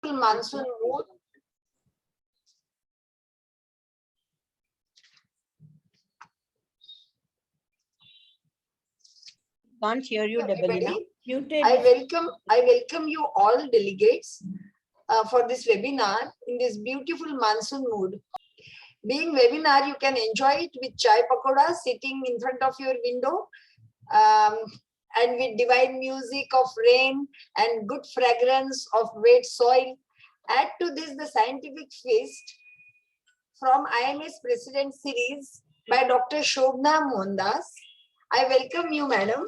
beautiful monsoon mood. Can't hear you, Debalina. Muted. I welcome you all delegates for this webinar in this beautiful monsoon mood. Being webinar, you can enjoy it with chai pakoda sitting in front of your window, and with divine music of rain and good fragrance of wet soil. Add to this the scientific feast from IMS President Series by Dr. Shobna Mohandas. I welcome you, madam.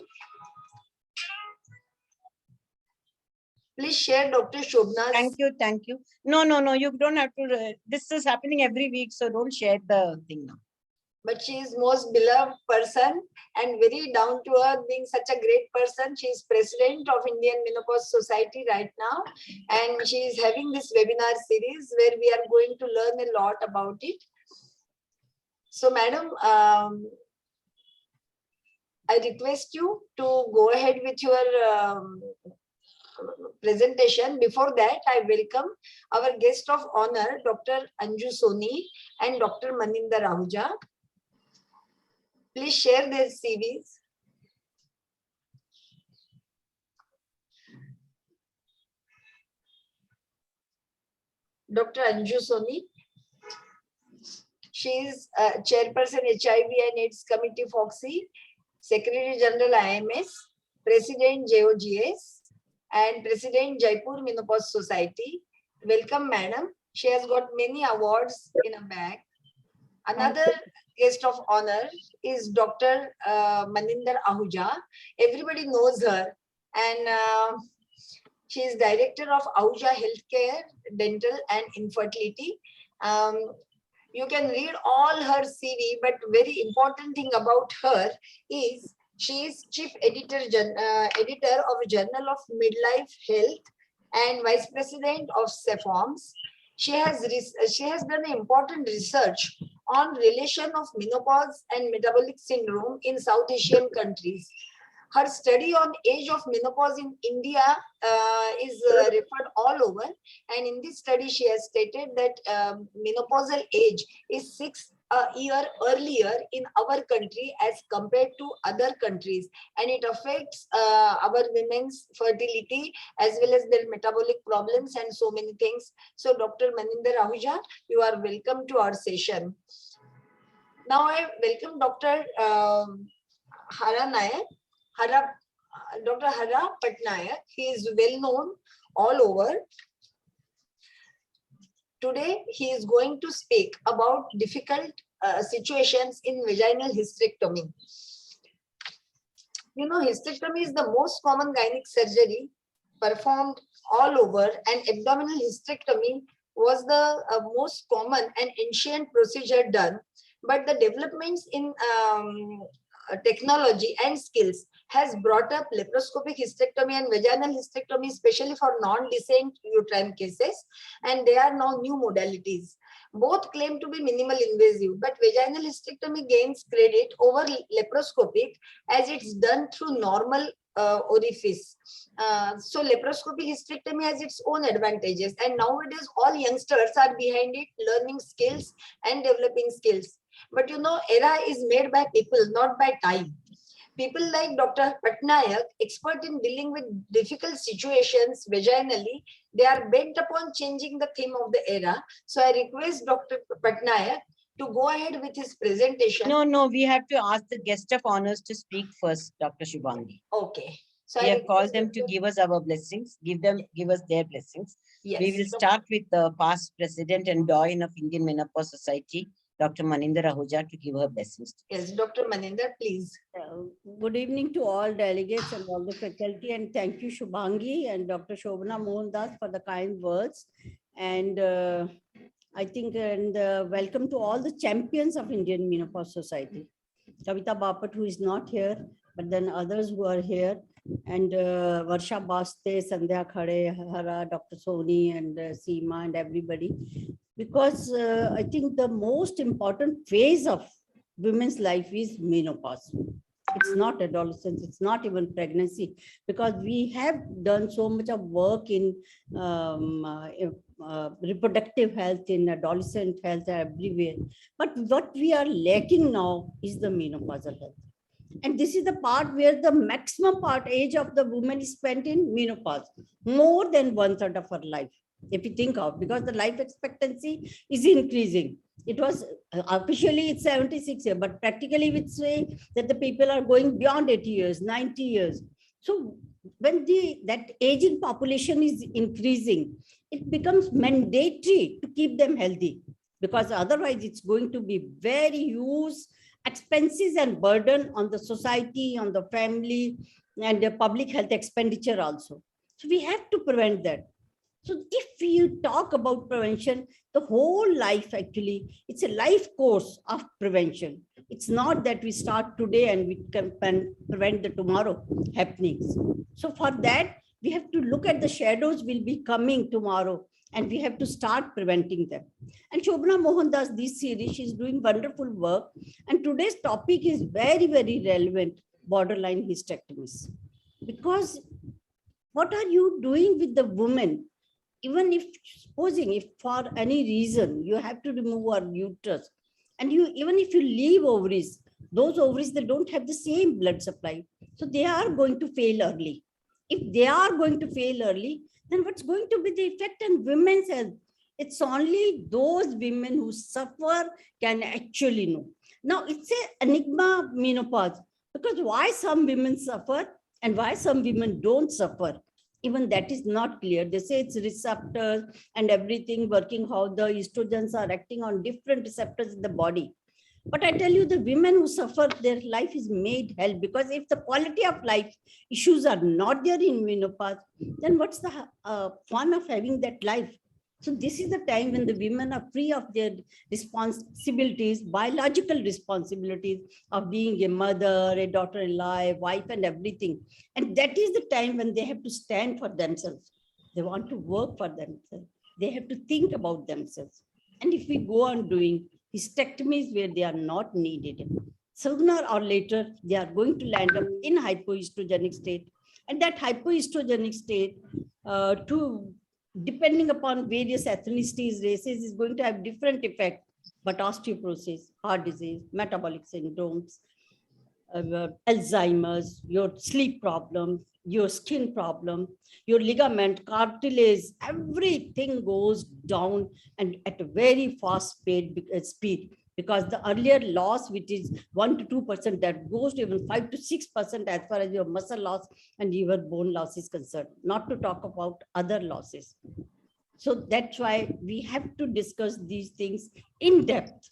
Please share Dr. Shobna's. Thank you. No, you don't have to. This is happening every week, so don't share the thing now. But she is most beloved person and very down to earth, being such a great person. She is president of Indian Menopause Society right now, and she is having this webinar series where we are going to learn a lot about it. So, madam, I request you to go ahead with your presentation. Before that, I welcome our guest of honor, Dr. Anju Soni and Dr. Maninder Ahuja. Please share their CVs. Dr. Anju Soni. She is Chairperson HIV and AIDS Committee FOXY, Secretary General IMS, President JOGS, and President Jaipur Menopause Society. Welcome, madam. She has got many awards in a bag. Another guest of honor is Dr. Maninder Ahuja. Everybody knows her, and she is Director of Ahuja Healthcare, Dental and Infertility. You can read all her CV, but very important thing about her is she is Chief Editor of Journal of Midlife Health and Vice President of CEPHOMS. She has done important research on relation of menopause and metabolic syndrome in South Asian countries. Her study on age of menopause in India is referred all over, and in this study she has stated that menopausal age is 6 years earlier in our country as compared to other countries, and it affects our women's fertility as well as their metabolic problems and so many things. So Dr. Maninder Ahuja, you are welcome to our session. Now I welcome Dr. Hara Nayak. Dr. Hara Patnaik. He is well known all over. Today, he is going to speak about difficult situations in vaginal hysterectomy. You know, hysterectomy is the most common gynec surgery performed all over, and abdominal hysterectomy was the most common and ancient procedure done. But the developments in technology and skills has brought up laparoscopic hysterectomy and vaginal hysterectomy, especially for non-descent uterine cases, and they are now new modalities. Both claim to be minimal invasive, but vaginal hysterectomy gains credit over laparoscopic as it's done through normal orifice. So laparoscopic hysterectomy has its own advantages, and nowadays all youngsters are behind it, learning skills and developing skills. But you know, era is made by people, not by time. People like Dr. Patnaik, expert in dealing with difficult situations vaginally, they are bent upon changing the theme of the era. So I request Dr. Patnaik to go ahead with his presentation. No, we have to ask the guest of honors to speak first, Dr. Shubhangi. Okay. So we have called them to give us our blessings, give us their blessings. Yes. We will start with the past president and doyen of Indian Menopause Society, Dr. Maninder Ahuja, to give her blessings. Yes, Dr. Maninder, please. Good evening to all delegates and all the faculty, and thank you, Shubhangi and Dr. Shobana Mohandas, for the kind words. And I think, and welcome to all the champions of Indian Menopause Society. Kavita Bapat, who is not here, but then others who are here, and Varsha Baste, Sandhya Khare, Hara, Dr. Soni, and Seema, and everybody. Because I think the most important phase of women's life is menopause. It's not adolescence, it's not even pregnancy, because we have done so much of work in reproductive health, in adolescent health, everywhere. But what we are lacking now is the menopausal health. And this is the part where the maximum part age of the woman is spent in menopause, more than 1/3 of her life, if you think of, because the life expectancy is increasing. It was officially it's 76 years, but practically we say that the people are going beyond 80 years, 90 years. So when that aging population is increasing, it becomes mandatory to keep them healthy, because otherwise it's going to be very huge expenses and burden on the society, on the family, and the public health expenditure also. So we have to prevent that. So if you talk about prevention, the whole life actually, it's a life course of prevention. It's not that we start today and we can prevent the tomorrow happenings. So for that, we have to look at the shadows will be coming tomorrow, and we have to start preventing them. And Shobana Mohandas, this series, she's doing wonderful work. And today's topic is very, very relevant, borderline hysterectomies. Because what are you doing with the woman? Even if, supposing if for any reason you have to remove her uterus, and even if you leave ovaries, those ovaries, they don't have the same blood supply. So they are going to fail early. If they are going to fail early, then what's going to be the effect on women's health? It's only those women who suffer can actually know. Now it's a enigma, menopause, because why some women suffer and why some women don't suffer, even that is not clear. They say it's receptors and everything working, how the estrogens are acting on different receptors in the body. But I tell you, the women who suffer, their life is made hell, because if the quality of life issues are not there in menopause, then what's the fun of having that life? So this is the time when the women are free of their responsibilities, biological responsibilities of being a mother, a daughter-in-law, a wife, and everything. And that is the time when they have to stand for themselves. They want to work for themselves. They have to think about themselves. And if we go on doing hysterectomies where they are not needed, sooner or later, they are going to land up in hypoestrogenic state. And that hypoestrogenic state, depending upon various ethnicities, races, is going to have different effects. But osteoporosis, heart disease, metabolic syndromes, Alzheimer's, your sleep problems, your skin problem, your ligament, cartilage, everything goes down, and at a very fast speed, because the earlier loss, which is 1 to 2%, that goes to even 5 to 6% as far as your muscle loss and your bone loss is concerned, not to talk about other losses. So that's why we have to discuss these things in depth,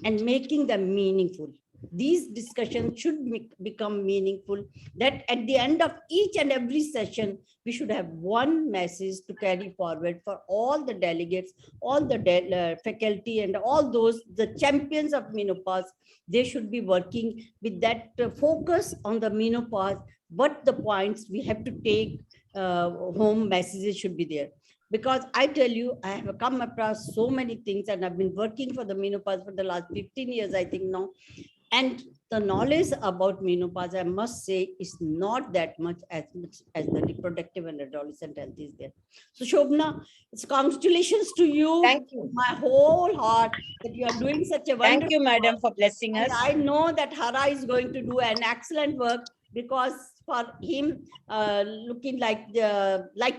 and making them meaningful. These discussions should become meaningful, that at the end of each and every session, we should have one message to carry forward for all the delegates, all the faculty, and all those, the champions of menopause. They should be working with that focus on the menopause, but the points we have to take home messages should be there. Because I tell you, I have come across so many things, and I've been working for the menopause for the last 15 years, I think now. And the knowledge about menopause, I must say, is not that much as the reproductive and adolescent health is there. So Shobna, it's congratulations to you. Thank you. My whole heart that you are doing such a wonderful Thank you, madam, for blessing us. And I know that Hara is going to do an excellent work, because for him, looking like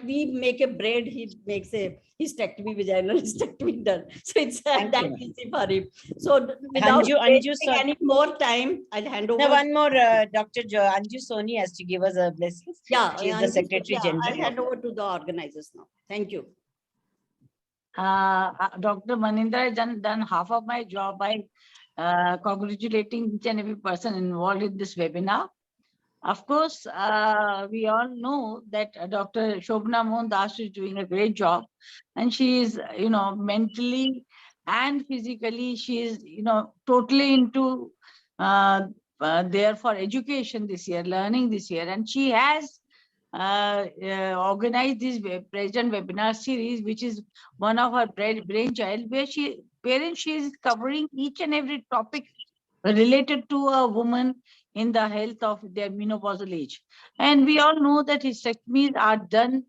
we make a bread, he makes a hysterectomy, vaginal hysterectomy done. So it's that easy for him. So without wasting any more time, I'll hand over. Now, one more, Dr. Anju Soni has to give us a blessing. Yeah, she is the Secretary General. I'll hand over to the organizers now. Thank you. Dr. Manindra has done half of my job by congratulating each and every person involved in this webinar. Of course, we all know that Dr. Shobana Mohandas is doing a great job, and she is, mentally and physically, she is, totally into there for education this year, learning this year, and she has organized this present webinar series, which is one of her brainchild, where she is covering each and every topic related to a woman in the health of their menopausal age. And we all know that hysterectomies are done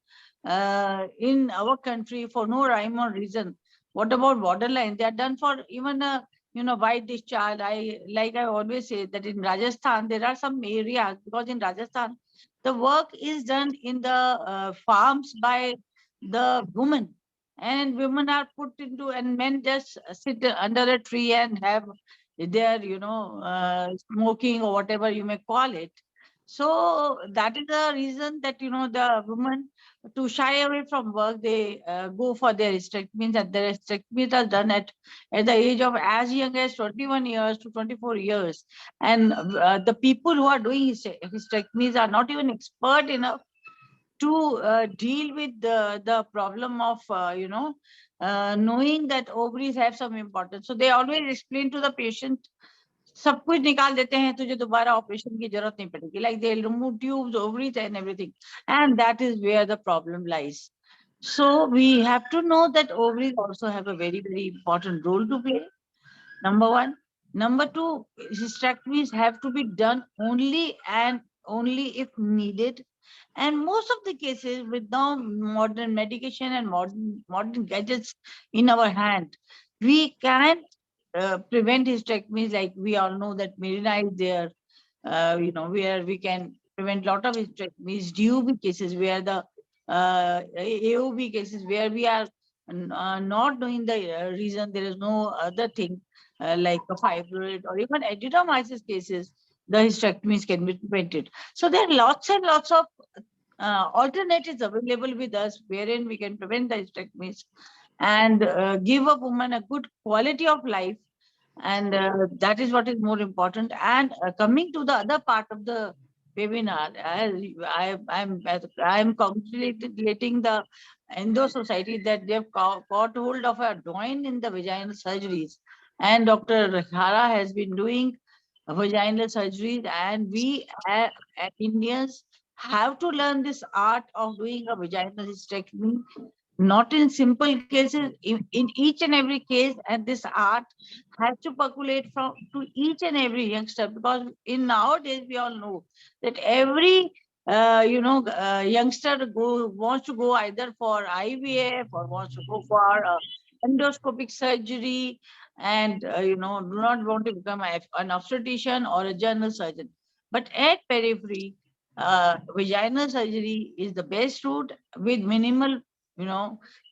in our country for no rhyme or reason. What about borderline? They are done for even a white discharge. I always say that in Rajasthan there are some areas, because in Rajasthan the work is done in the farms by the women, and women are put into, and men just sit under a tree and have their smoking or whatever you may call it. So that is the reason that the women, to shy away from work, they go for their hysterectomies, and their hysterectomies are done at the age of as young as 21 years to 24 years. And the people who are doing hysterectomies are not even expert enough to deal with the problem of knowing that ovaries have some importance. So they always explain to the patient, सब कुछ निकाल देते हैं, तुझे दोबारा operation की जरूरत नहीं पड़ेगी, like they'll remove tubes, ovaries and everything, and that is where the problem lies. So we have to know that ovaries also have a very, very important role to play. Number one. Number two, hysterectomies have to be done only and only if needed. And most of the cases, with now modern medication and modern gadgets in our hand, we can prevent hysterectomies. Like we all know that Mirena is there, where we can prevent a lot of hysterectomies, DOB cases where the AOB cases where we are not knowing the reason, there is no other thing like a fibroid or even adenomyosis cases, the hysterectomies can be prevented. So there are lots and lots of alternatives available with us wherein we can prevent the hysterectomies and give a woman a good quality of life. And that is what is more important. And coming to the other part of the webinar, I'm congratulating the Indore Society that they've got hold of a doyen in the vaginal surgeries. And Dr. Hara has been doing vaginal surgeries, and we Indians have to learn this art of doing a vaginal hysterectomy, not in simple cases, in each and every case. And this art has to percolate from to each and every youngster, because in nowadays we all know that every youngster wants to go either for IVF or wants to go for endoscopic surgery, and do not want to become an obstetrician or a general surgeon. But at periphery, vaginal surgery is the best route with minimal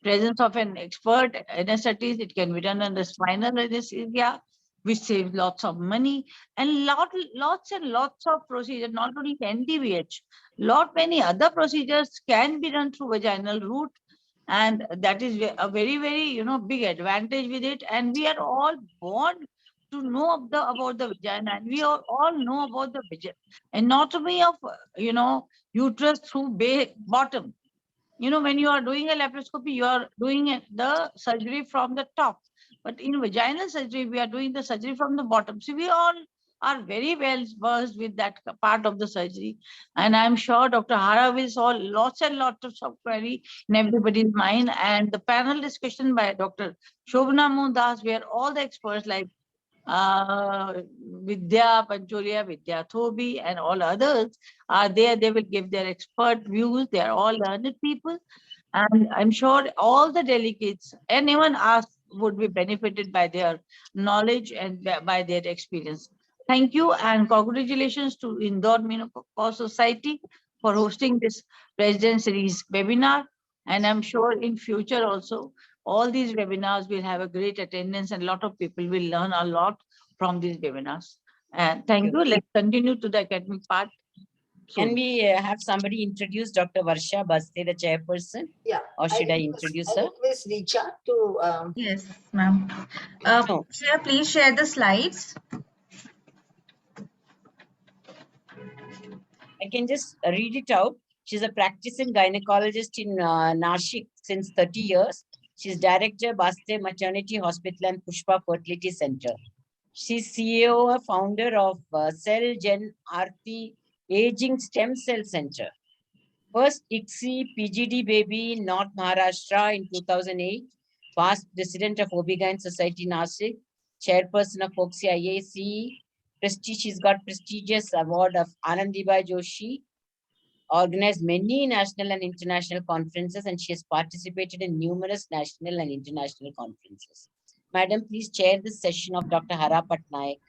presence of an expert anesthetist. It can be done under spinal anesthesia, which saves lots of money, and lots and lots of procedures, not only NDVH, many other procedures can be done through vaginal route. And that is a very, very, big advantage with it. And we are all born to know about the vagina, and we all know about the anatomy of, uterus through bottom. When you are doing a laparoscopy, you are doing the surgery from the top. But in vaginal surgery, we are doing the surgery from the bottom. So we all are very well versed with that part of the surgery. And I'm sure Dr. Hara will solve lots and lots of query in everybody's mind. And the panel discussion by Dr. Shobana Mohandas, where all the experts like Vidya Pancholia, Vidya Thobi, and all others are there. They will give their expert views. They are all learned people. And I'm sure all the delegates, anyone asked, would be benefited by their knowledge and by their experience. Thank you, and congratulations to Indore Menopause Society for hosting this President Series webinar. And I'm sure in future also, all these webinars will have a great attendance, and a lot of people will learn a lot from these webinars. And thank you. Let's continue to the academic part. Can we have somebody introduce Dr. Varsha Baste, the chairperson? Yeah. Or should I introduce her? I request Richa to. Yes, ma'am. Chair, please share the slides. I can just read it out. She's a practicing gynecologist in Nashik since 30 years. She's director, Baste Maternity Hospital and Pushpa Fertility Center. She's CEO, founder of Cell Gen Aarti Aging Stem Cell Center. First ICSI PGD baby in North Maharashtra in 2008. Past president of OB-GYN Society Nashik, chairperson of FOXI IAC, She's got prestigious award of Anandibai Joshi, organized many national and international conferences, and she has participated in numerous national and international conferences. Madam, please chair this session of Dr. Hara Patnaik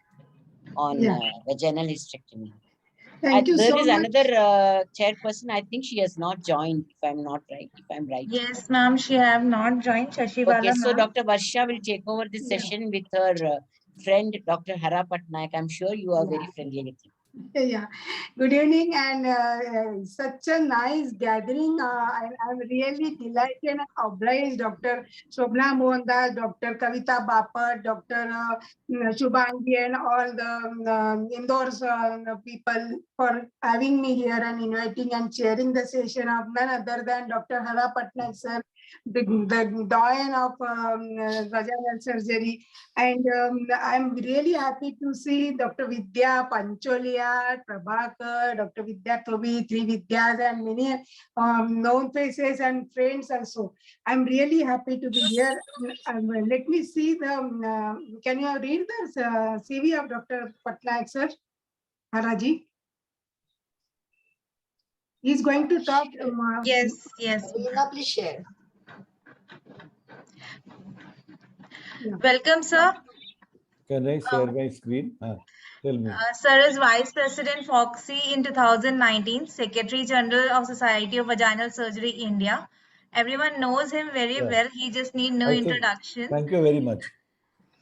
on Yeah. vaginal hysterectomy. Thank you There so is much. another chairperson. I think she has not joined, if I'm not right. If I'm right. Yes, ma'am, she have not joined. Shashivala, Okay, so ma'am. Dr. Varsha will take over this Yeah. session with her friend, Dr. Hara Patnaik. I'm sure you are very friendly with him. Yeah. Good evening, and such a nice gathering. I'm really delighted and obliged, Dr. Shobna Mohandas, Dr. Kavita Bapat, Dr. Shubhangi, and all the Indore's people for having me here and inviting and chairing the session of none other than Dr. Hara Patnaik, sir, the doyen of vaginal surgery. And I'm really happy to see Dr. Vidya Pancholia, Prabhakar, Dr. Vidya Tobi, Three Vidyas, and many known faces and friends also. I'm really happy to be here. Let me see the, can you read the CV of Dr. Patnaik, sir? Haraji? He's going to talk. Yes, yes. Reena, please share. Yeah. Welcome, sir. Can I share my screen? Tell me. Sir is Vice President Foxy in 2019, Secretary General of Society of Vaginal Surgery India. Everyone knows him very Yeah. well. He just need no I think. introduction. Thank you very much.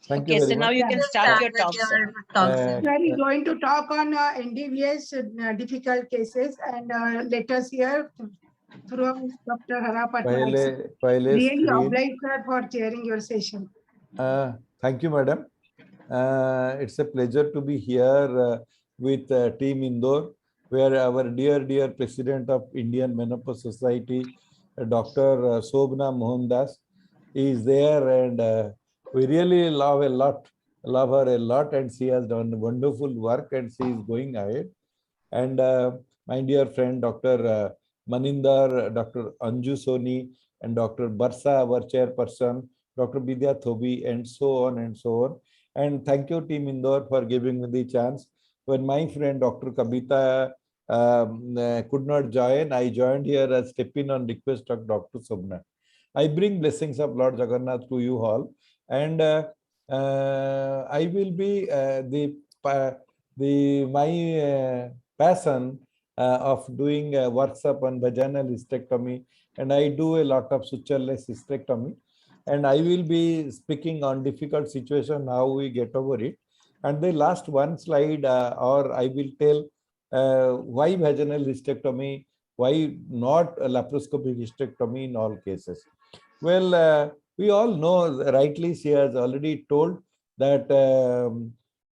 Thank you Okay, very so now much. you can Just start your with talk, sir. your talk, sir. Sir is going to talk on NDVS difficult cases, and let us hear from Dr. Hara Patnaik, sir. पहले Really screen. obliged, sir, for chairing your session. Thank you, madam. It's a pleasure to be here with Team Indore, where our dear President of Indian Menopause Society, Dr. Shobna Mohandas, is there, and we really love her a lot, and she has done wonderful work, and she is going ahead. And my dear friend, Dr. Maninder, Dr. Anju Soni, and Dr. Barsa, our chairperson, Dr. Vidya Thobi, and so on and so on. And thank you, Team Indore, for giving me the chance. When my friend Dr. Kabita could not join, I joined here as step-in on request of Dr. Sobna. I bring blessings of Lord Jagannath to you all, and I will be my passion of doing a workshop on vaginal hysterectomy, and I do a lot of sutureless hysterectomy, and I will be speaking on difficult situation, how we get over it. And the last one slide, or I will tell why vaginal hysterectomy, why not a laparoscopic hysterectomy in all cases. Well, we all know, rightly she has already told, that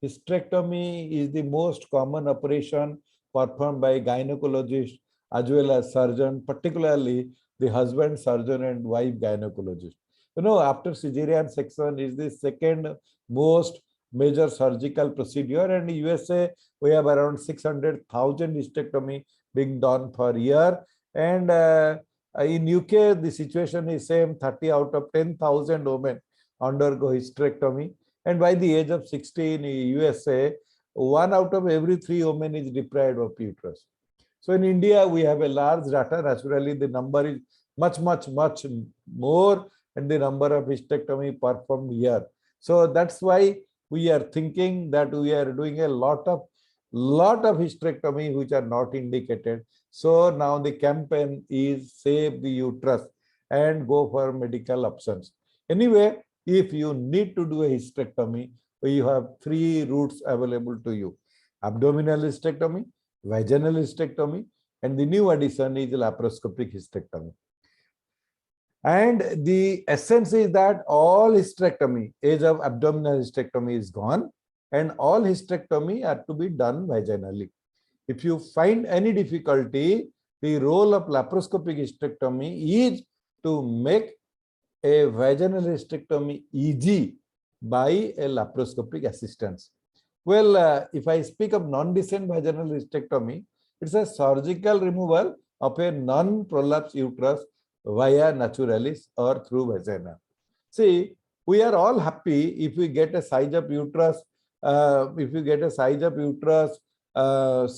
hysterectomy is the most common operation performed by gynecologist as well as surgeon, particularly the husband surgeon and wife gynecologist. You know, after cesarean section is the second most major surgical procedure, and in USA we have around 600,000 hysterectomy being done per year, and in UK the situation is same, 30 out of 10,000 women undergo hysterectomy, and by the age of 60 in USA, 1 out of every 3 women is deprived of uterus. So in India we have a large data. Naturally the number is much more, and the number of hysterectomy performed here. So that's why we are thinking that we are doing a lot of hysterectomy which are not indicated. So now the campaign is save the uterus and go for medical options. Anyway, if you need to do a hysterectomy, you have 3 routes available to you: abdominal hysterectomy, vaginal hysterectomy, and the new addition is laparoscopic hysterectomy. And the essence is that all hysterectomy, age of abdominal hysterectomy is gone, and all hysterectomy are to be done vaginally. If you find any difficulty, the role of laparoscopic hysterectomy is to make a vaginal hysterectomy easy by a laparoscopic assistance. Well, if I speak of non-descent vaginal hysterectomy, it's a surgical removal of a non-prolapse uterus via naturalis or through vagina. See, we are all happy if we get a size of uterus if you get a size of uterus,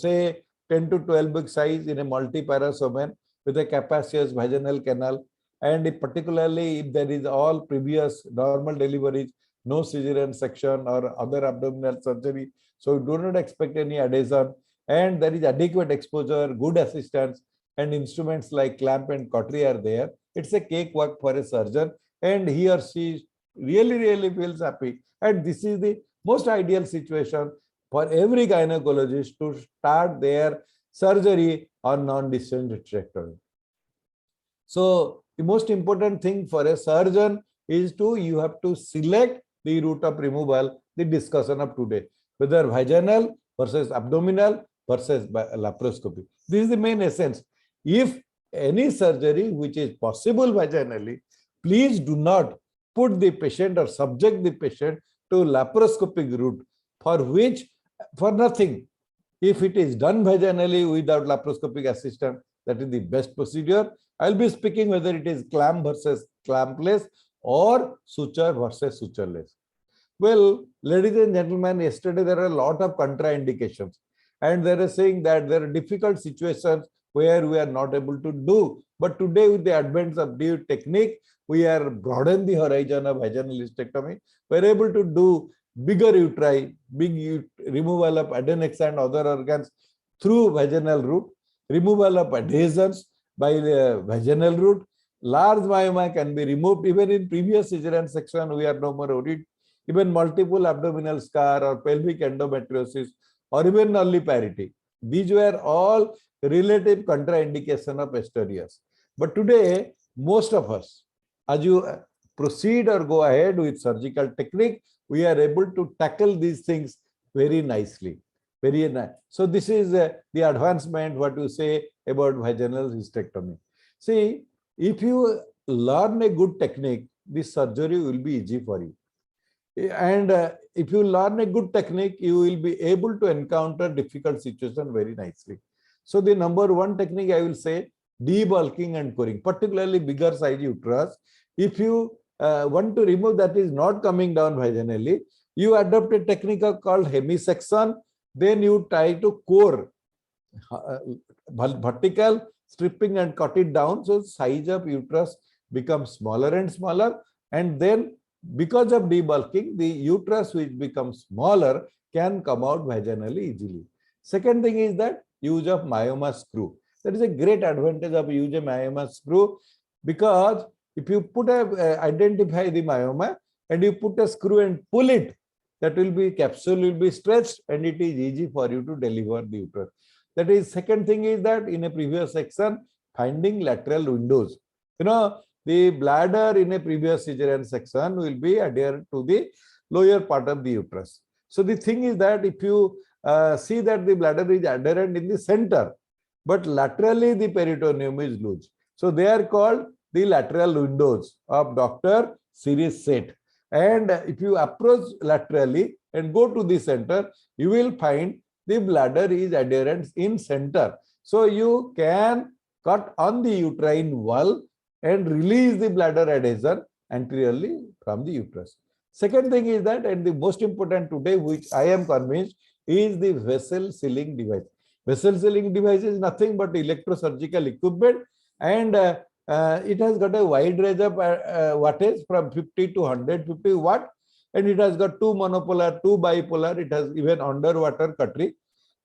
say 10 to 12 big size in a multiparous woman with a capacious vaginal canal, and if particularly if there is all previous normal deliveries, no cesarean section or other abdominal surgery, so do not expect any adhesion, and there is adequate exposure, good assistance, and instruments like clamp and cautery are there. It's a cakewalk for a surgeon, and he or she really feels happy. And this is the most ideal situation for every gynecologist to start their surgery on non-descending hysterectomy. So the most important thing for a surgeon is you have to select the route of removal, the discussion of today, whether vaginal versus abdominal versus laparoscopy. This is the main essence. If any surgery which is possible vaginally, please do not put the patient or subject the patient to laparoscopic route, for nothing. If it is done vaginally without laparoscopic assistance, that is the best procedure. I'll be speaking whether it is clamp versus clampless or suture versus sutureless. Well, ladies and gentlemen, yesterday there are a lot of contraindications, and they are saying that there are difficult situations where we are not able to do. But today, with the advent of new technique, we are broaden the horizon of vaginal hysterectomy. We are able to do bigger uteri, removal of adenoids and other organs through vaginal route, removal of adhesions by the vaginal route. Large myoma can be removed. Even in previous cesarean section, we are no more worried. Even multiple abdominal scar or pelvic endometriosis or even nulliparity. These were all relative contraindication of Asterias. But today, most of us, as you proceed or go ahead with surgical technique, we are able to tackle these things very nicely. Very nice. So this is the advancement, what you say about vaginal hysterectomy. See, if you learn a good technique, this surgery will be easy for you. And if you learn a good technique, you will be able to encounter difficult situation very nicely. So the number one technique I will say, debulking and coring, particularly bigger size uterus. If you want to remove that is not coming down vaginally, you adopt a technique called hemisection. Then you try to core, vertical stripping and cut it down. So size of uterus becomes smaller and smaller. And then because of debulking, the uterus which becomes smaller can come out vaginally easily. Second thing is that use of myoma screw. That is a great advantage of use of myoma screw, because if you put identify the myoma and you put a screw and pull it, that will be capsule will be stretched and it is easy for you to deliver the uterus. That is second thing is that in a previous section, finding lateral windows. You know, the bladder in a previous cesarean section will be adherent to the lower part of the uterus. So the thing is that if you see that the bladder is adherent in the center, but laterally the peritoneum is loose. So they are called the lateral windows of Dr. Series set. And if you approach laterally and go to the center, you will find the bladder is adherent in center. So you can cut on the uterine wall and release the bladder adhesion anteriorly from the uterus. Second thing is that, and the most important today, which I am convinced, is the vessel sealing device. Vessel sealing device is nothing but electrosurgical equipment, and it has got a wide range of wattage from 50 to 150 watt, and it has got 2 monopolar, 2 bipolar. It has even underwater cutlery.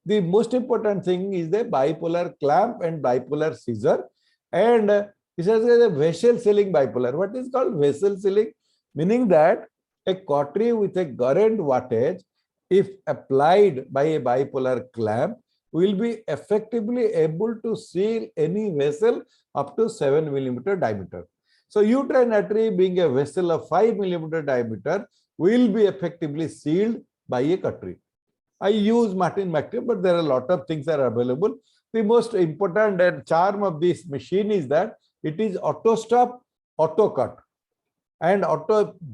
The most important thing is the bipolar clamp and bipolar scissor, and this has a vessel sealing bipolar. What is called vessel sealing? Meaning that a cautery with a current wattage, if applied by a bipolar clamp, will be effectively able to seal any vessel up to 7 millimeter diameter. So uterine artery being a vessel of 5 millimeter diameter will be effectively sealed by a cautery. I use Martin McTavish, but there are a lot of things that are available. The most important and charm of this machine is that it is auto stop, auto cut. And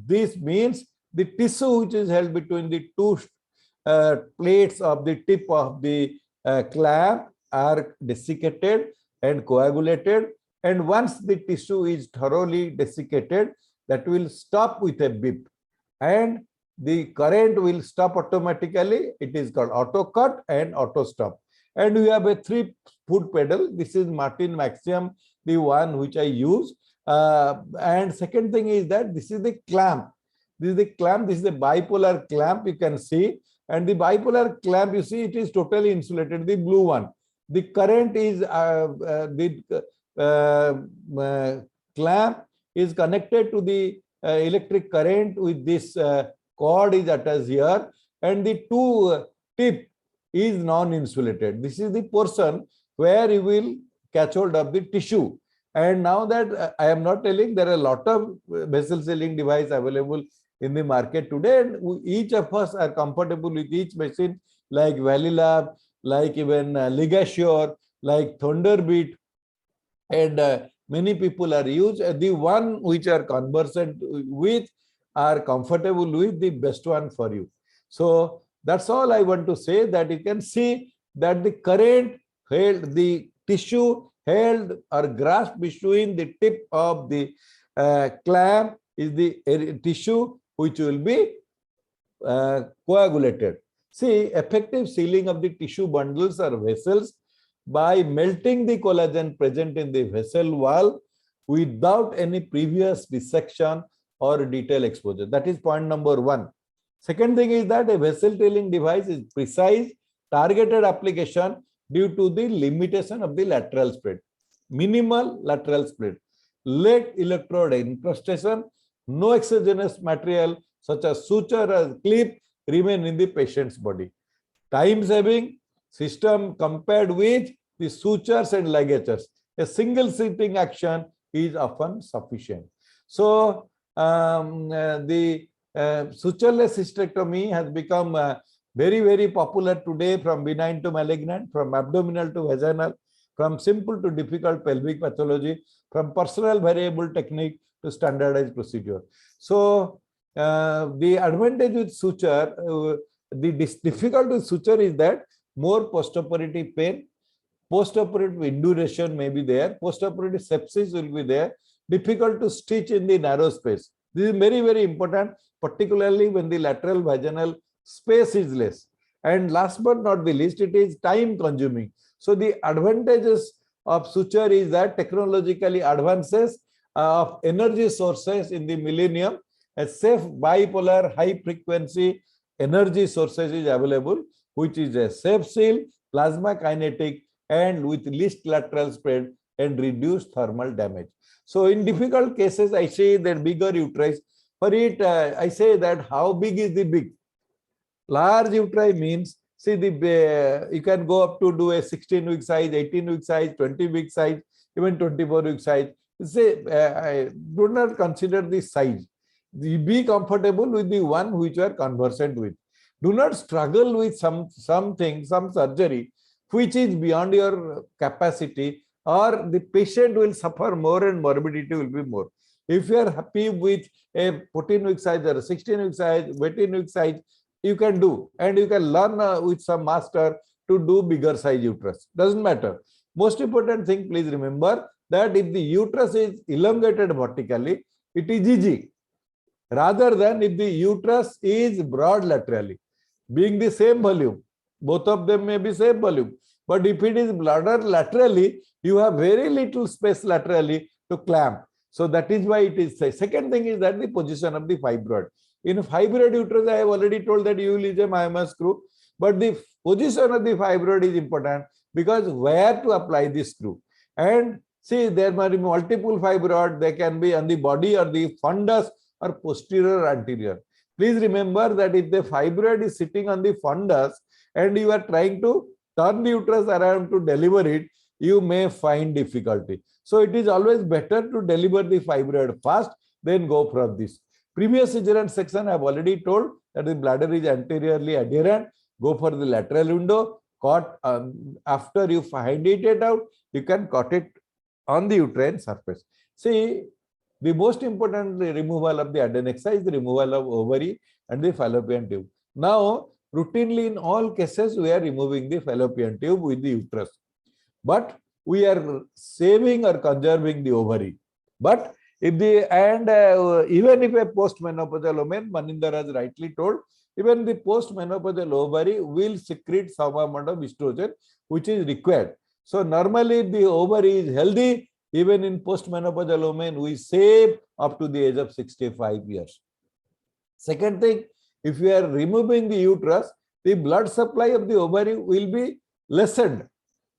this means the tissue which is held between the two plates of the tip of the clamp are desiccated and coagulated. And once the tissue is thoroughly desiccated, that will stop with a beep. And the current will stop automatically. It is called auto cut and auto stop. And we have a 3-foot pedal. This is Martin Maxim, the one which I use. And second thing is that this is the clamp. This is the clamp. This is the bipolar clamp, you can see. And the bipolar clamp, you see, it is totally insulated, the blue one. The current is, clamp is connected to the electric current with this cord is attached here. And the two tip is non-insulated. This is the portion where you will catch hold of the tissue. And now that I am not telling, there are a lot of vessel sealing device available in the market today, and each of us are comfortable with each machine, like Valilab, like even Ligasure, like Thunderbit, and many people are used. The one which are conversant with, are comfortable with, the best one for you. So that's all I want to say, that you can see that the current held, the tissue held or grasped between the tip of the clamp is the tissue which will be coagulated. See, effective sealing of the tissue bundles or vessels by melting the collagen present in the vessel wall without any previous dissection or detail exposure. That is point number 1. Second thing is that a vessel sealing device is precise, targeted application due to the limitation of the lateral spread. Minimal lateral spread. Late electrode incrustation, no exogenous material such as suture or clip remain in the patient's body. Time saving system compared with the sutures and ligatures. A single sitting action is often sufficient. So the sutureless hysterectomy has become very, very popular today, from benign to malignant, from abdominal to vaginal, from simple to difficult pelvic pathology, from personal variable technique to standardized procedure. So the advantage with suture, the difficulty with suture is that more postoperative pain, postoperative induration may be there, postoperative sepsis will be there, difficult to stitch in the narrow space. This is very, very important, particularly when the lateral vaginal space is less. And last but not the least, it is time consuming. So the advantages of suture is that technologically advances of energy sources in the millennium, a safe bipolar high frequency energy sources is available, which is a safe seal, plasma kinetic, and with least lateral spread and reduced thermal damage. So in difficult cases, I say that bigger uterus. For it, I say that how big is the big? Large uteri means, see, you can go up to do a 16-week size, 18-week size, 20-week size, even 24-week size. Say, do not consider the size. Be comfortable with the one which you are conversant with. Do not struggle with some surgery which is beyond your capacity, or the patient will suffer more and morbidity will be more. If you are happy with a 14-week size or a 16-week size, 18-week size, you can do, and you can learn with some master to do bigger size uterus. Doesn't matter. Most important thing, please remember that if the uterus is elongated vertically, it is easy, rather than if the uterus is broad laterally, being the same volume. Both of them may be same volume, but if it is broader laterally, you have very little space laterally to clamp. So that is why it is. Second thing is that the position of the fibroid. In fibroid uterus, I have already told that you will use a myoma screw, but the position of the fibroid is important, because where to apply this screw. And see, there might be multiple fibroid. They can be on the body or the fundus or posterior or anterior. Please remember that if the fibroid is sitting on the fundus and you are trying to turn the uterus around to deliver it, you may find difficulty. So it is always better to deliver the fibroid first, then go from this. Previous cesarean section, I have already told that the bladder is anteriorly adherent. Go for the lateral window. Cut after you find it out, you can cut it on the uterine surface. See, the most important removal of the adnexa is the removal of ovary and the fallopian tube. Now, routinely in all cases, we are removing the fallopian tube with the uterus, but we are saving or conserving the ovary. But If the and even if a postmenopausal woman, Maninder has rightly told, even the postmenopausal ovary will secrete some amount of estrogen, which is required. So normally, if the ovary is healthy, even in postmenopausal women, we save up to the age of 65 years. Second thing, if we are removing the uterus, the blood supply of the ovary will be lessened,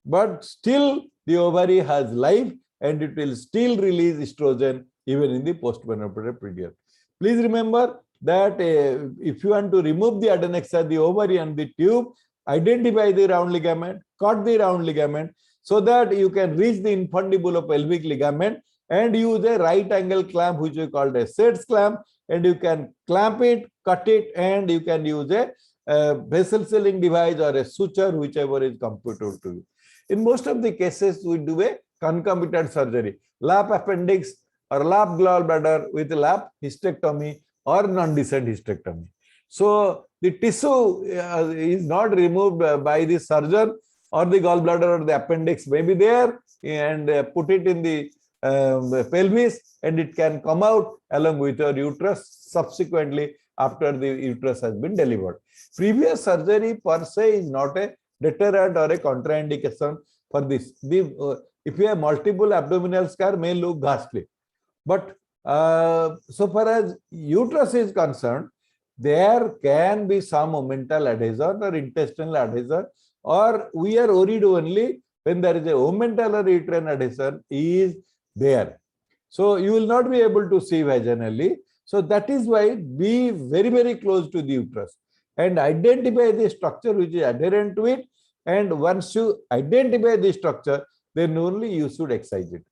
but still the ovary has life and it will still release estrogen even in the postmenopausal period. Please remember that if you want to remove the adnexa, the ovary and the tube, identify the round ligament, cut the round ligament so that you can reach the infundibulopelvic ligament and use a right angle clamp, which we call a Sets clamp, and you can clamp it, cut it, and you can use a vessel sealing device or a suture, whichever is comfortable to you. In most of the cases, we do a concomitant surgery, lap appendix or lap gallbladder with lap hysterectomy or non-descent hysterectomy. So the tissue is not removed by the surgeon, or the gallbladder or the appendix may be there, and put it in the pelvis, and it can come out along with your uterus subsequently after the uterus has been delivered. Previous surgery per se is not a deterrent or a contraindication for this. If you have multiple abdominal scar, may look ghastly, but so far as uterus is concerned, there can be some omental adhesion or intestinal adhesion, or we are worried only when there is a omental or uterine adhesion is there. So you will not be able to see vaginally. So that is why be very, very close to the uterus and identify the structure which is adherent to it. And once you identify the structure, then only you should excise it.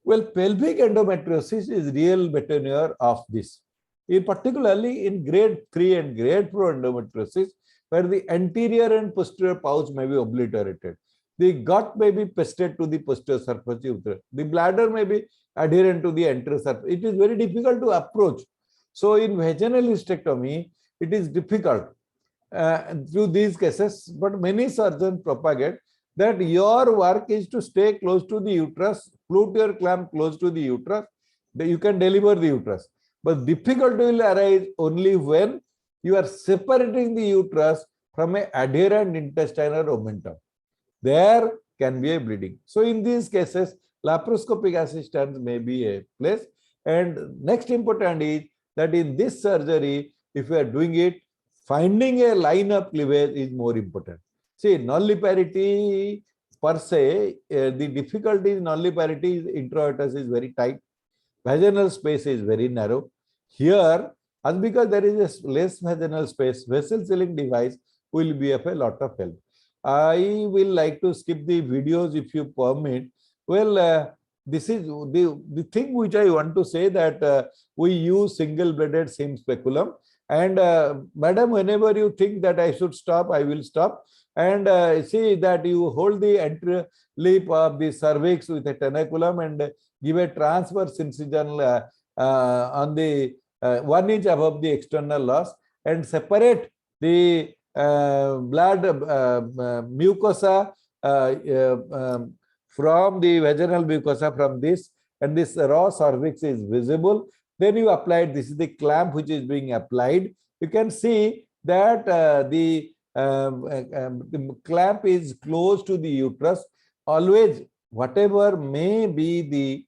Well, pelvic endometriosis is real metaneer of this. Particularly in grade 3 and grade 4 endometriosis, where the anterior and posterior pouch may be obliterated. The gut may be pasted to the posterior surface of the uterus. The bladder may be adherent to the anterior surface. It is very difficult to approach. So in vaginal hysterectomy, it is difficult through these cases, but many surgeons propagate that your work is to stay close to the uterus, flute your clamp close to the uterus, that you can deliver the uterus. But difficulty will arise only when you are separating the uterus from an adherent intestinal omentum. There can be a bleeding. So in these cases, laparoscopic assistance may be a place. And next important is that in this surgery, if you are doing it, finding a line of cleavage is more important. See, nulliparity per se, the difficulty in nulliparity is introitus is very tight. Vaginal space is very narrow. Here, as because there is a less vaginal space, vessel sealing device will be of a lot of help. I will like to skip the videos if you permit. Well, this is the thing which I want to say, that we use single-bladed seam speculum. And madam, whenever you think that I should stop, I will stop. And see that you hold the anterior lip of the cervix with a tenaculum and give a transverse incision on the 1 inch above the external loss, and separate the blood mucosa from the vaginal mucosa from this, and this raw cervix is visible. Then you apply, this is the clamp which is being applied. You can see that the clamp is close to the uterus. Always, whatever may be the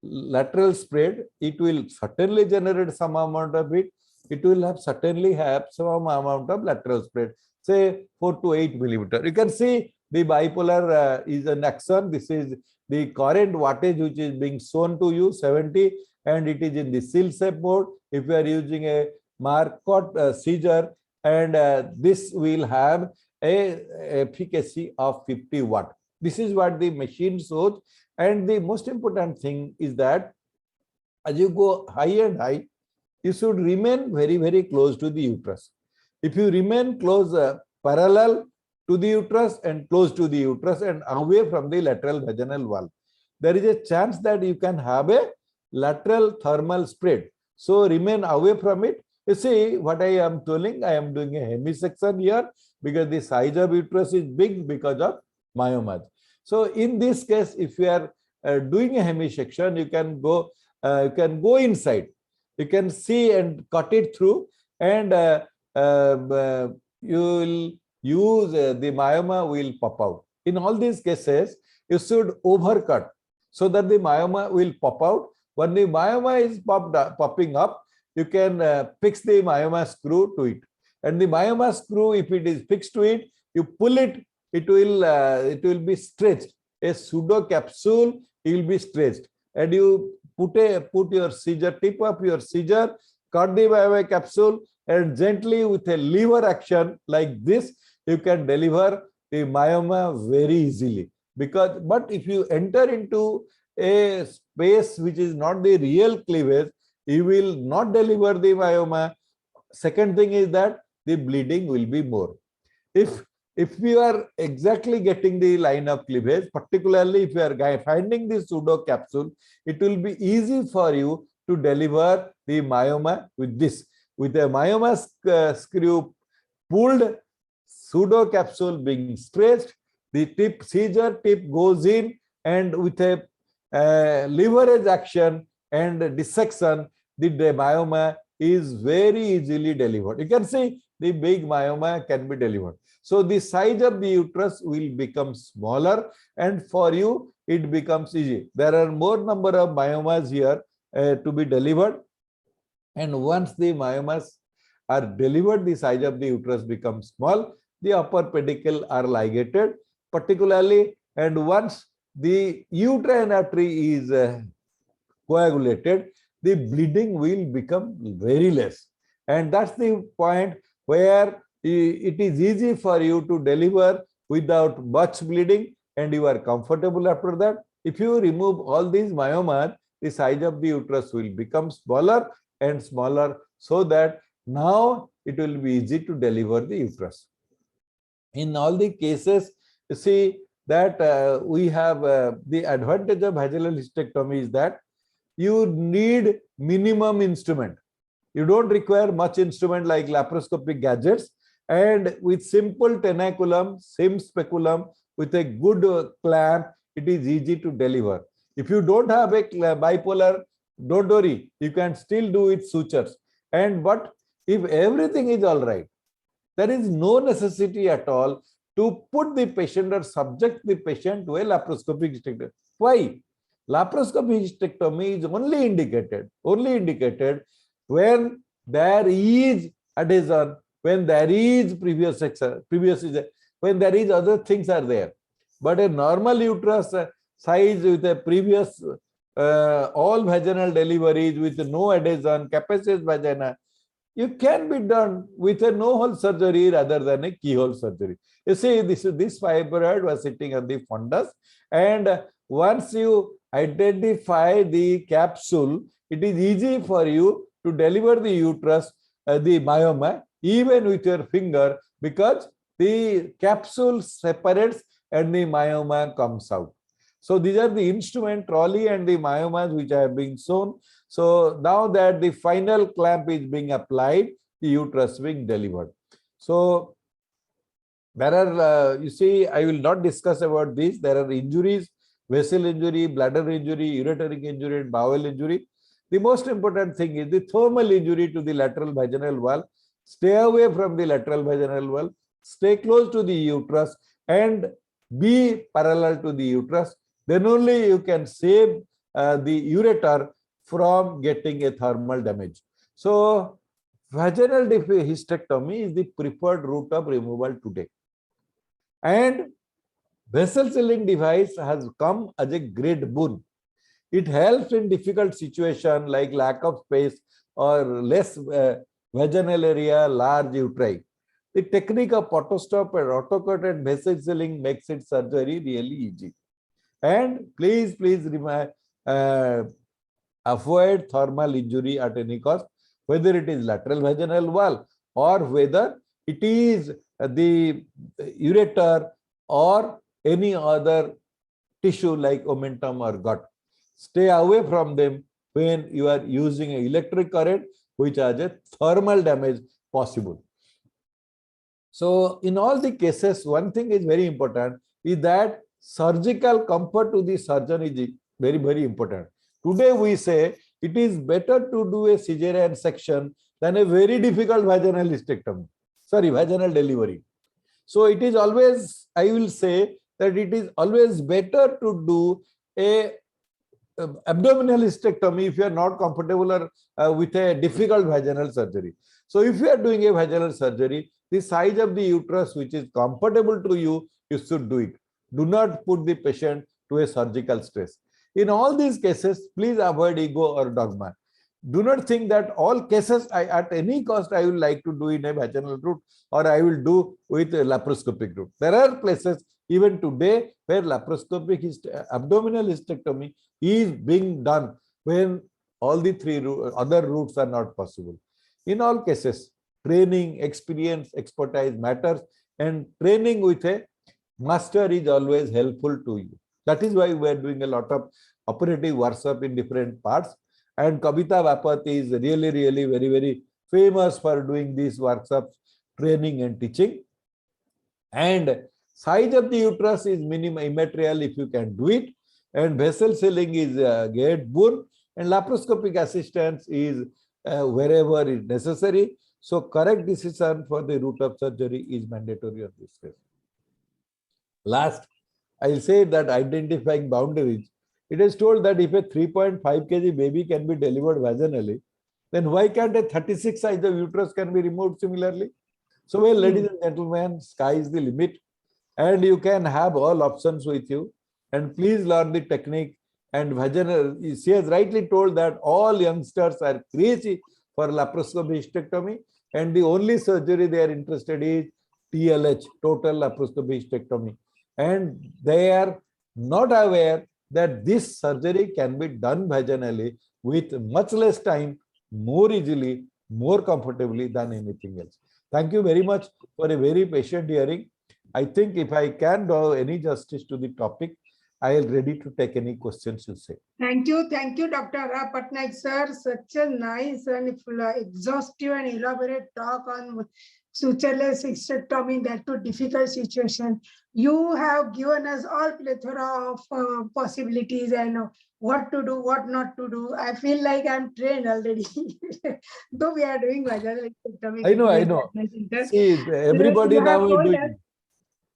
lateral spread, it will certainly generate some amount of it. It will have certainly have some amount of lateral spread, say 4 to 8 millimeter. You can see the bipolar is an axon. This is the current wattage which is being shown to you, 70, and it is in the seal shape mode. If you are using a Marcotte seizure, and this will have a efficacy of 50 watt. This is what the machine shows. And the most important thing is that as you go high and high, you should remain very, very close to the uterus. If you remain close, parallel to the uterus and close to the uterus and away from the lateral vaginal wall, there is a chance that you can have a lateral thermal spread. So remain away from it. You see what I am telling, I am doing a hemisection here because the size of uterus is big because of myomas. So in this case, if you are doing a hemisection, you can go inside. You can see and cut it through, and you will use the myoma will pop out. In all these cases, you should overcut so that the myoma will pop out. When the myoma is popping up, you can fix the myoma screw to it. And the myoma screw, if it is fixed to it, you pull it, it will be stretched. A pseudo capsule will be stretched, and you put your scissor, tip of your scissor, cut the myoma capsule, and gently with a lever action like this, you can deliver the myoma very easily. But if you enter into a space which is not the real cleavage, you will not deliver the myoma. Second thing is that the bleeding will be more. If we are exactly getting the line of cleavage, particularly if you are finding the pseudo capsule, it will be easy for you to deliver the myoma with this. With a myoma screw pulled, pseudo capsule being stretched, the scissor tip goes in, and with a leverage action and dissection, the myoma is very easily delivered. You can see the big myoma can be delivered. So the size of the uterus will become smaller, and for you it becomes easy. There are more number of myomas here to be delivered, and once the myomas are delivered, the size of the uterus becomes small. The upper pedicle are ligated particularly, and once the uterine artery is coagulated, the bleeding will become very less. And that's the point where it is easy for you to deliver without much bleeding, and you are comfortable after that. If you remove all these myomas, the size of the uterus will become smaller and smaller, so that now it will be easy to deliver the uterus. In all the cases, you see that we have the advantage of vaginal hysterectomy is that you need minimum instrument. You don't require much instrument like laparoscopic gadgets, and with simple tenaculum, sim speculum, with a good clamp, it is easy to deliver. If you don't have a bipolar, don't worry, you can still do it sutures. But if everything is all right, there is no necessity at all to put the patient or subject the patient to a laparoscopic hysterectomy. Why? Laparoscopic hysterectomy is only indicated when there is adhesion, when there is previous when there is other things are there. But a normal uterus size with a previous all vaginal deliveries with no adhesion, capacious vagina, you can be done with a no-hole surgery rather than a keyhole surgery. You see, this fibroid was sitting on the fundus, and once you identify the capsule, it is easy for you to deliver the uterus, the myoma, even with your finger, because the capsule separates and the myoma comes out. So these are the instrument trolley and the myomas which have been shown. So now that the final clamp is being applied, the uterus being delivered. So there are, you see, I will not discuss about this. There are injuries, vessel injury, bladder injury, ureteric injury, and bowel injury. The most important thing is the thermal injury to the lateral vaginal wall. Stay away from the lateral vaginal wall. Stay close to the uterus and be parallel to the uterus. Then only you can save the ureter from getting a thermal damage. So vaginal hysterectomy is the preferred route of removal today. And vessel sealing device has come as a great boon. It helps in difficult situations like lack of space or less vaginal area, large uteri. The technique of autostop and autocut and vessel sealing makes it surgery really easy. And please avoid thermal injury at any cost, whether it is lateral vaginal wall or whether it is the ureter or any other tissue like omentum or gut. Stay away from them when you are using an electric current which has a thermal damage possible. So in all the cases, one thing is very important is that surgical comfort to the surgeon is Very, very important. Today we say it is better to do a cesarean section than a very difficult vaginal hysterectomy. Sorry, vaginal delivery. So it is always, I will say that it is always better to do a abdominal hysterectomy if you are not comfortable or with a difficult vaginal surgery. So if you are doing a vaginal surgery, the size of the uterus which is comfortable to you, you should do it. Do not put the patient to a surgical stress. In all these cases, please avoid ego or dogma. Do not think that all cases at any cost I will like to do in a vaginal route or I will do with a laparoscopic route. There are places even today where laparoscopic abdominal hysterectomy is being done when all the three other routes are not possible. In all cases, training, experience, expertise matters, and training with a master is always helpful to you. That is why we are doing a lot of operative workshop in different parts. And Kavita Bapat is really, really very, very famous for doing these workshops, training and teaching. And size of the uterus is minimum immaterial if you can do it. And vessel sealing is great boon. And laparoscopic assistance is wherever is necessary. So correct decision for the route of surgery is mandatory on this case. Last, I will say that identifying boundaries. It is told that if a 3.5 kg baby can be delivered vaginally, then why can't a 36 size of uterus can be removed similarly? So, well, ladies and gentlemen, sky is the limit, and you can have all options with you. And please learn the technique. And vaginal, she has rightly told that all youngsters are crazy for laparoscopic hysterectomy, and the only surgery they are interested in is TLH, total laparoscopic hysterectomy. And they are not aware that this surgery can be done vaginally with much less time, more easily, more comfortably than anything else. Thank you very much for a very patient hearing. I think if I can do any justice to the topic, I am ready to take any questions you say. Thank you, Dr. Patnaik sir. Such a nice and exhaustive and elaborate talk on sutureless hysterectomy, that too difficult situation. You have given us all plethora of possibilities and what to do, what not to do. I feel like I'm trained already. Though we are doing vaginal hysterectomy. I know. See, everybody now is doing it.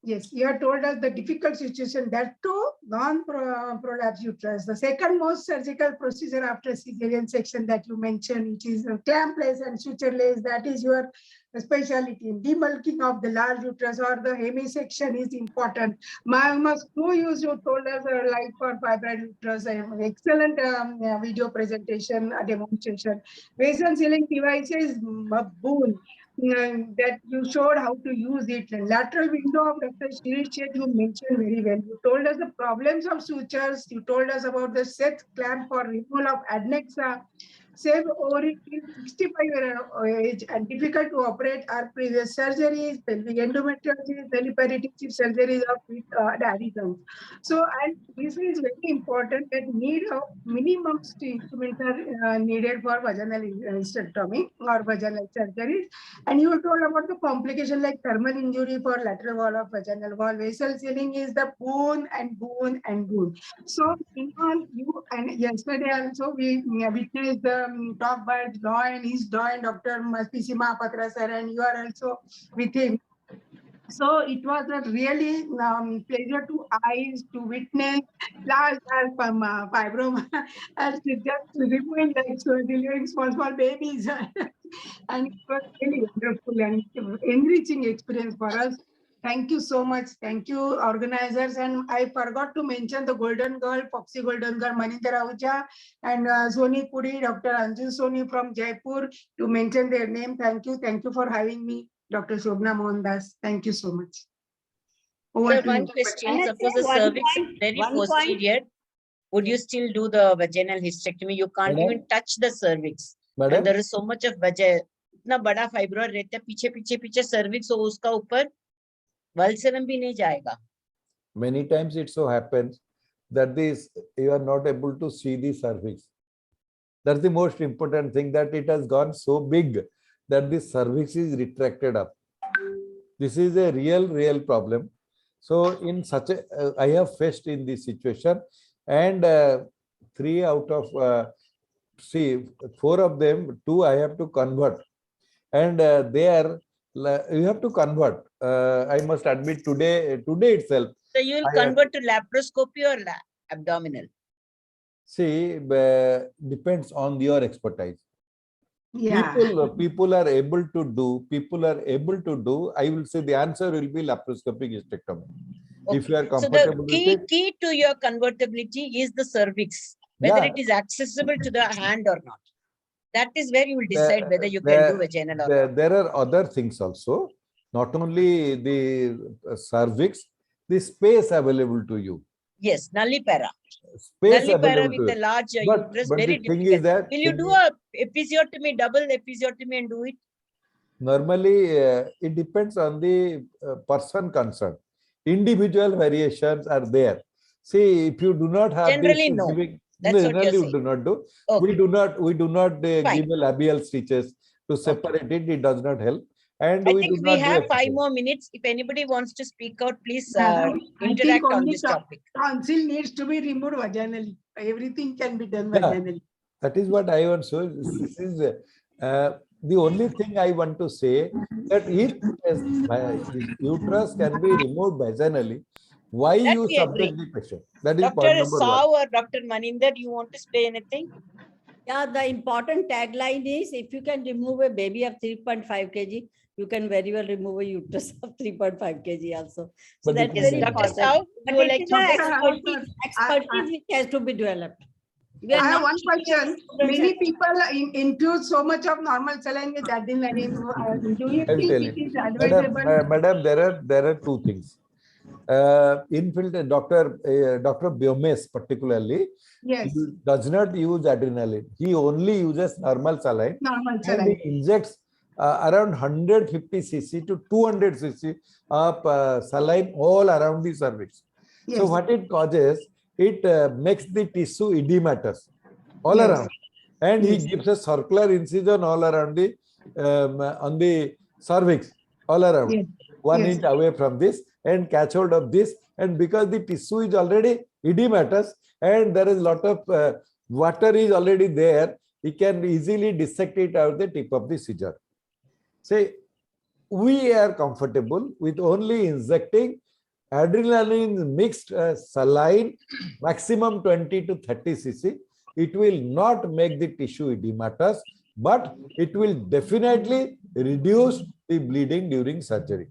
Yes, you have told us the difficult situation, that too non-prolapse uterus. The second most surgical procedure after cesarean section that you mentioned, which is clampless and sutureless, that is your specialty. Demulking of the large uterus or the hemisection is important. My screw use, you told us like for fibroid uterus, excellent video presentation, demonstration. Vessel sealing devices, boon. That you showed how to use it. Lateral window of Dr. Shirish Sheth, you mentioned very well. You told us the problems of sutures. You told us about the Seth clamp for removal of adnexa. Save ovary till 65 year age and difficult to operate are previous surgeries, pelvic endometriosis, periperitoneal surgeries of adhesions. So, and this is very important that need of minimum instruments are needed for vaginal hysterectomy or vaginal surgeries. And you told about the complication like thermal injury for lateral wall of vaginal wall. Vessel sealing is the boon and boon and boon. So, in all, you and yesterday also we witnessed the talk by Law and his Law and Dr. P.C. Mahapatra sir, and you are also with him. So it was a really pleasure to eyes to witness large fibroma and just removing like so delivering small babies. And it was really wonderful and enriching experience for us. Thank you so much. Thank you, organizers. And I forgot to mention the Golden Girl, Foxy Golden Girl, Manita Rahuja, and Soni Puri, Dr. Anju Soni from Jaipur, to mention their name. Thank you. Thank you for having me, Dr. Shobna Mohandas. Thank you so much. Sir, one question. Suppose the cervix is very posterior, would you still do the vaginal hysterectomy? You can't even touch the cervix. And there is so much of vagina. इतना बड़ा fibroid रहता है पीछे पीछे पीछे cervix, so उसका ऊपर वल्सरम भी नहीं जाएगा. Many times it so happens that this you are not able to see the cervix. That's the most important thing, that it has gone so big that the cervix is retracted up. This is a real problem. So in such a, I have faced in this situation, and three out of see, four of them, two I have to convert, and you have to convert. I must admit today itself. So you will I have- convert to laparoscopy or abdominal? See, depends on your expertise. Yeah. People are able to do. I will say the answer will be laparoscopic hysterectomy. If you are So comfortable the with it, key to your convertibility is the cervix, whether yeah. it is accessible to the hand or not. That is where you will decide whether you can do vaginal or not. There are other things also, not only the cervix, the space available to you. Yes, nullipara. Space Nullipara available with to the you. large uterus, But very the thing is difficult. that Will you do a episiotomy, double episiotomy and do it? normally it depends on the person concerned. Individual variations are there. See, if you do not have Generally, this no. giving, That's what generally you're we do not do. Okay. We do not Fine. give a labial stitches to separate it. It does not help. And I we think do we not have do 5 episiotomy. more minutes. If anybody wants to speak out, please Madam, I think interact on only this topic. tonsil needs to be removed vaginally. Everything can be done Yeah. vaginally. That is what I want to say. This is the only thing I want to say, that if uterus can be removed vaginally, why That you we agree. subject the patient? That is Dr. point number Saw one. or Dr. Maninder, do you want to say anything? Yeah, the important tagline is if you can remove a baby of 3.5 kg, you can very well remove a uterus of 3.5 kg also. So But that's it Yes, very is- Dr. important. Saw, But you it like is to an say? expertise which has to be developed. We are I have not one question. students Many at- people infuse so much of normal saline with adrenaline. Do you I'll think tell it you. is advisable? Madam, there are two things. Dr. Biomes particularly, Yes, he does not use adrenaline. He only uses normal saline, normal and saline. he injects around 150 cc to 200 cc of saline all around the cervix. Yes. So what it causes, it makes the tissue edematous all Yes. around, and Yes. he gives a circular incision all around the on the cervix all around, Yes. 1 Yes. inch away from this, and catch hold of this. And because the tissue is already edematous and there is lot of water is already there, he can easily dissect it out the tip of the scissor. Say, we are comfortable with only injecting adrenaline mixed saline, maximum 20 to 30 cc. It will not make the tissue edematous, but it will definitely reduce the bleeding during surgery.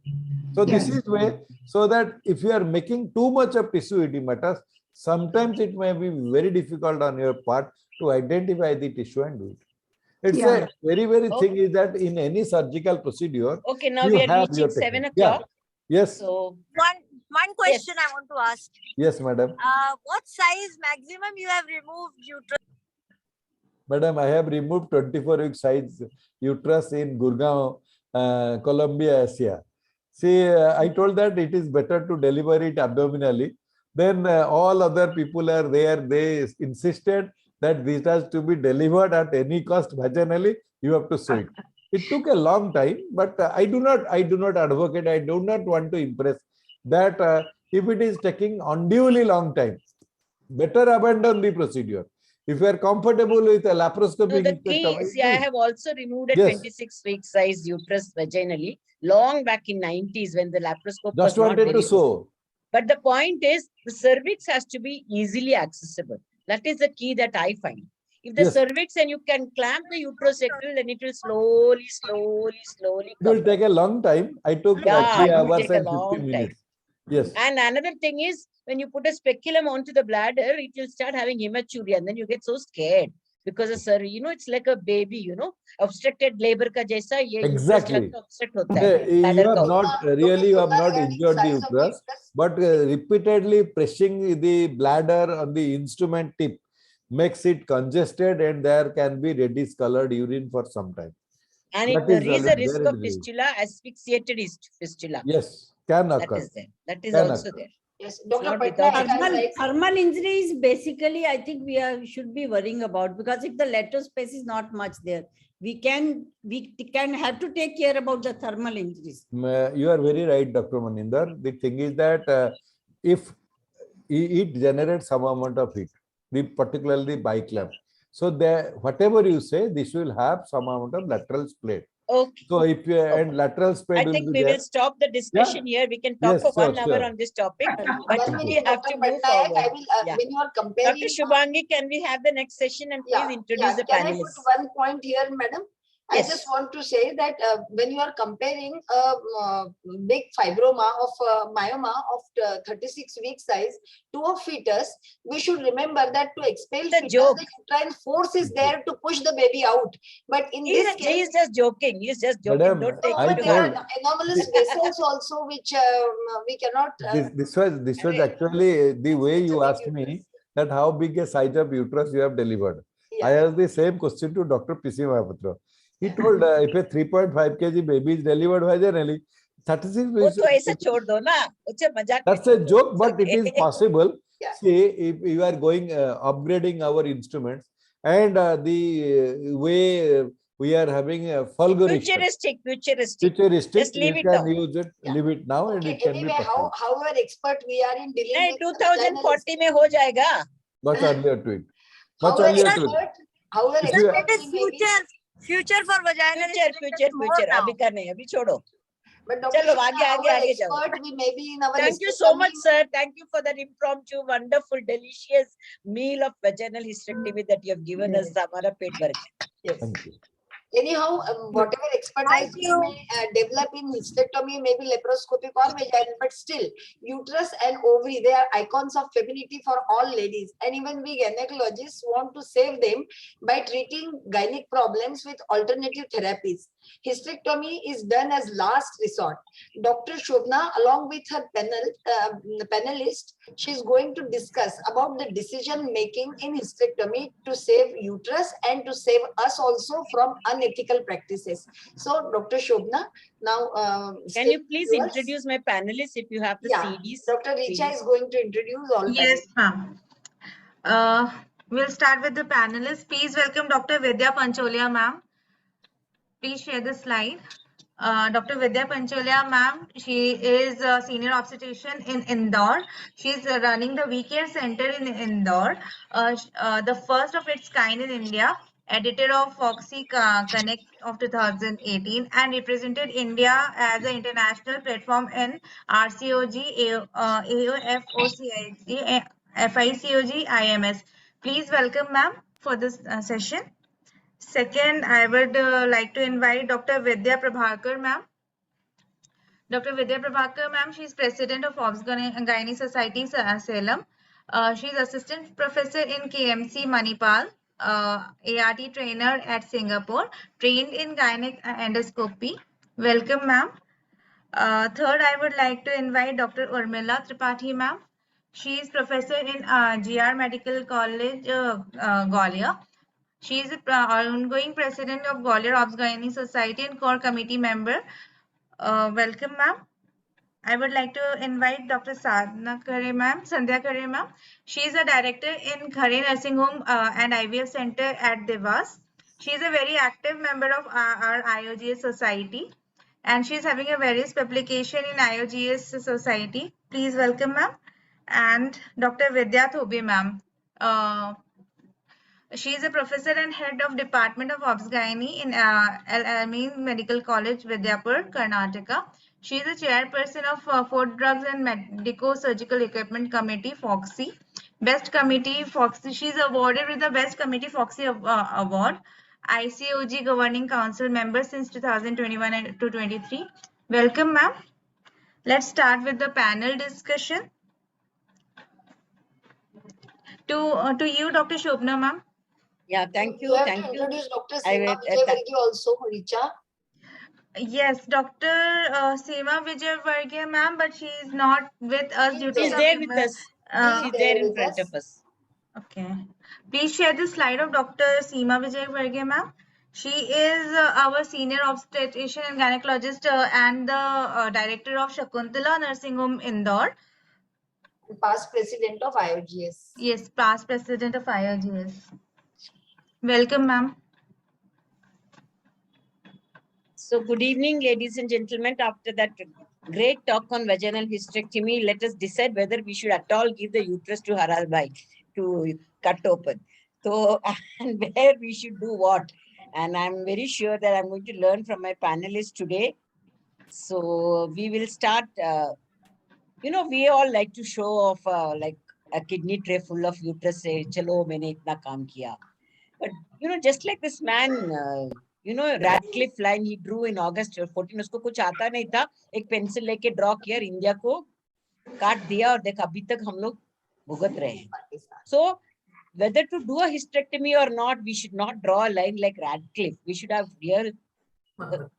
So this Yes. is way, so that if you are making too much of tissue edematous, sometimes it may be very difficult on your part to identify the tissue and do it. It's Yeah. a very Okay. thing is that in any surgical procedure, Okay, now you we are have your reaching 7 technique. Yeah. o'clock. Yes. So, One question I want to ask. Yes, madam. What size maximum you have removed uterus? Madam, I have removed 24-week size uterus in Gurgaon, Colombia, Asia. See, I told that it is better to deliver it abdominally. Then all other people are there. They insisted that this has to be delivered at any cost vaginally. You have to sew it. It took a long time, but I do not advocate. I do not want to impress that if it is taking unduly long time, better abandon the procedure. If you are comfortable with a so laparoscopic the key, hysterectomy, see, I have also removed a Yes. 26-week size uterus vaginally long back in 90s when the laparoscope was just not wanted very to good. sew. But the point is, the cervix has to be easily accessible. That is the key that I find. If the Yes. cervix and you can clamp the uterosacral, then it will slowly It will come. take a long time. I took Yeah, 3 it will hours take a and long 15 time. minutes. Yes. And another thing is, when you put a speculum onto the bladder, it will start having hematuria, and then you get so scared because sir, it's like a baby, obstructed labor ka jaisa ye uterus Exactly. obstruct hota hai. You Bladder have ka not really, you have not injured the uterus, but repeatedly pressing the bladder on the instrument tip makes it congested, and there can be reddish colored urine for some time. And if That there is is a there risk it of is. fistula, asphyxiated fistula. Yes, can That occur. is there. That is Can also occur. there. Yes, It's Dr. not Patnaik without has Thermal, like thermal injuries, basically, I think should be worrying about, because if the lateral space is not much there, we can have to take care about the thermal injuries. You are very right, Dr. Maninder. The thing is that if it generates some amount of heat, particularly biclamp. So whatever you say, this will have some amount of lateral split. Okay. So if you and lateral split I will think be we there. will stop the discussion here. We can talk Yes, for sure, 1 hour sure. on this topic, but One we minute, have Dr. to move Patnaik, forward. I will, Yeah. when you are Dr. comparing. Shubhangi, can we have the next session and please introduce the Can I put panelists? one point here, madam? I Yes. just want to say that when you are comparing a big fibroma of myoma of 36 week size to a fetus, we should remember that to expel It's a fetus, joke. the uterine force is there to push the baby out. But in this He case, is just joking. He's just joking. Madam, Don't take I it but to there heart. are anomalous vessels also which we cannot. this was arrange actually the way such a you big asked me uterus. that how big a size of uterus you have delivered. I Yeah. asked the same question to Dr. P.C. Mahapatra. He told if a 3.5 kg baby is delivered vaginally, 36 वो weeks. तो ऐसे छोड़ दो ना, उसे मजाक में That's a छोड़ो. joke, It's but it is okay. possible. Yeah. See, if you are going upgrading our instruments and the way we are having a fulguration, Futuristic. futuristic, Just leave you it can now. use it, Yeah. leave it now, and Okay, it can be anyway, possible. however expert we are in dealing नहीं, with vaginal 2040 में हो जाएगा. Much earlier to it. Much however earlier to it. expert, however If you- expert It is we may be. future for vaginal Future. more now. अभी का नहीं, अभी छोड़ो. But Dr. चलो, Shobana, आगे however जाओ. expert we may be in our Thank you hysterectomy. so much, sir. Thank you for that impromptu, wonderful, delicious meal of vaginal hysterectomy that you have given us. हमारा पेट भर गया. Yes. Thank you. Anyhow, whatever expertise we may develop in hysterectomy, maybe laparoscopic or vaginal, but still, uterus and ovary, they are icons of femininity for all ladies. And even we gynecologists want to save them by treating gynec problems with alternative therapies. Hysterectomy is done as last resort. Dr. Shobna, along with her panelist, she is going to discuss about the decision making in hysterectomy to save uterus and to save us also from unethical practices. So, Dr. Shobna, now Can you please introduce my panelists if you have the CDs? Dr. Richa please. is going to introduce all. Yes, ma'am. We'll start with the panelists. Please welcome Dr. Vidya Pancholia, ma'am. Please share the slide. Dr. Vidya Pancholia, ma'am, she is a senior obstetrician in Indore. She is running the WeCare Center in Indore, the first of its kind in India, editor of Foxy Connect of 2018, and represented India as an international platform in RCOG, AOFOCIG, FICOG, IMS. Please welcome, ma'am, for this session. Second, I would like to invite Dr. Vidya Prabhakar, ma'am. Dr. Vidya Prabhakar, ma'am, she is president of Obs Gynae Society, Salem. She is assistant professor in KMC Manipal, ART trainer at Singapore, trained in gynec endoscopy. Welcome, ma'am. Third, I would like to invite Dr. Urmila Tripathi, ma'am. She is professor in GR Medical College, Gwalior. She is an ongoing president of Gwalior Obs Gynae Society and core committee member. Welcome, ma'am. I would like to invite Dr. Sadhna Khare, ma'am, Sandhya Khare, ma'am. She is a director in Khare Nursing Home and IVF Center at Devas. She is a very active member of our IOGS Society, and she is having a various publication in IOGS Society. Please welcome, ma'am. And Dr. Vidya Thobe, ma'am. She is a professor and head of Department of Obs Gynae in Al-Amin Medical College, Vidyapur, Karnataka. She is a chairperson of Food Drugs and Medico-Surgical Equipment Committee, FOXY. Best Committee, FOXY. She is awarded with the Best Committee FOXY Award. ICOG Governing Council member since 2021 to 23. Welcome, ma'am. Let's start with the panel discussion. To you, Dr. Shobna, ma'am. Yeah, thank you. You have Thank to you. introduce Dr. I Seema will, Vijayvargiya also, Richa. Yes, Dr. Seema Vijayvargiya, ma'am, but she is not with us due to She's some there with us. She's there in with front us. of us. Okay. Please share the slide of Dr. Seema Vijayvargiya, ma'am. She is our senior obstetrician and gynecologist and the director of Shakuntala Nursing Home, Indore. Past president of IOGS. Yes, past president of IOGS. Welcome, ma'am. So good evening, ladies and gentlemen. After that great talk on vaginal hysterectomy, let us decide whether we should at all give the uterus to Haralbai. to cut open. So, and where we should do what. And I'm very sure that I'm going to learn from my panelists today. So we will start, we all like to show off like a kidney tray full of uterus, say, chalo, maine itna kaam kiya. But, just like this man, Radcliffe line he drew in August 14, उसको कुछ आता नहीं था, एक pencil लेके draw किया, India को काट दिया और देख अभी तक हम लोग भुगत रहे हैं. So whether to do a hysterectomy or not, we should not draw a line like Radcliffe. We should have real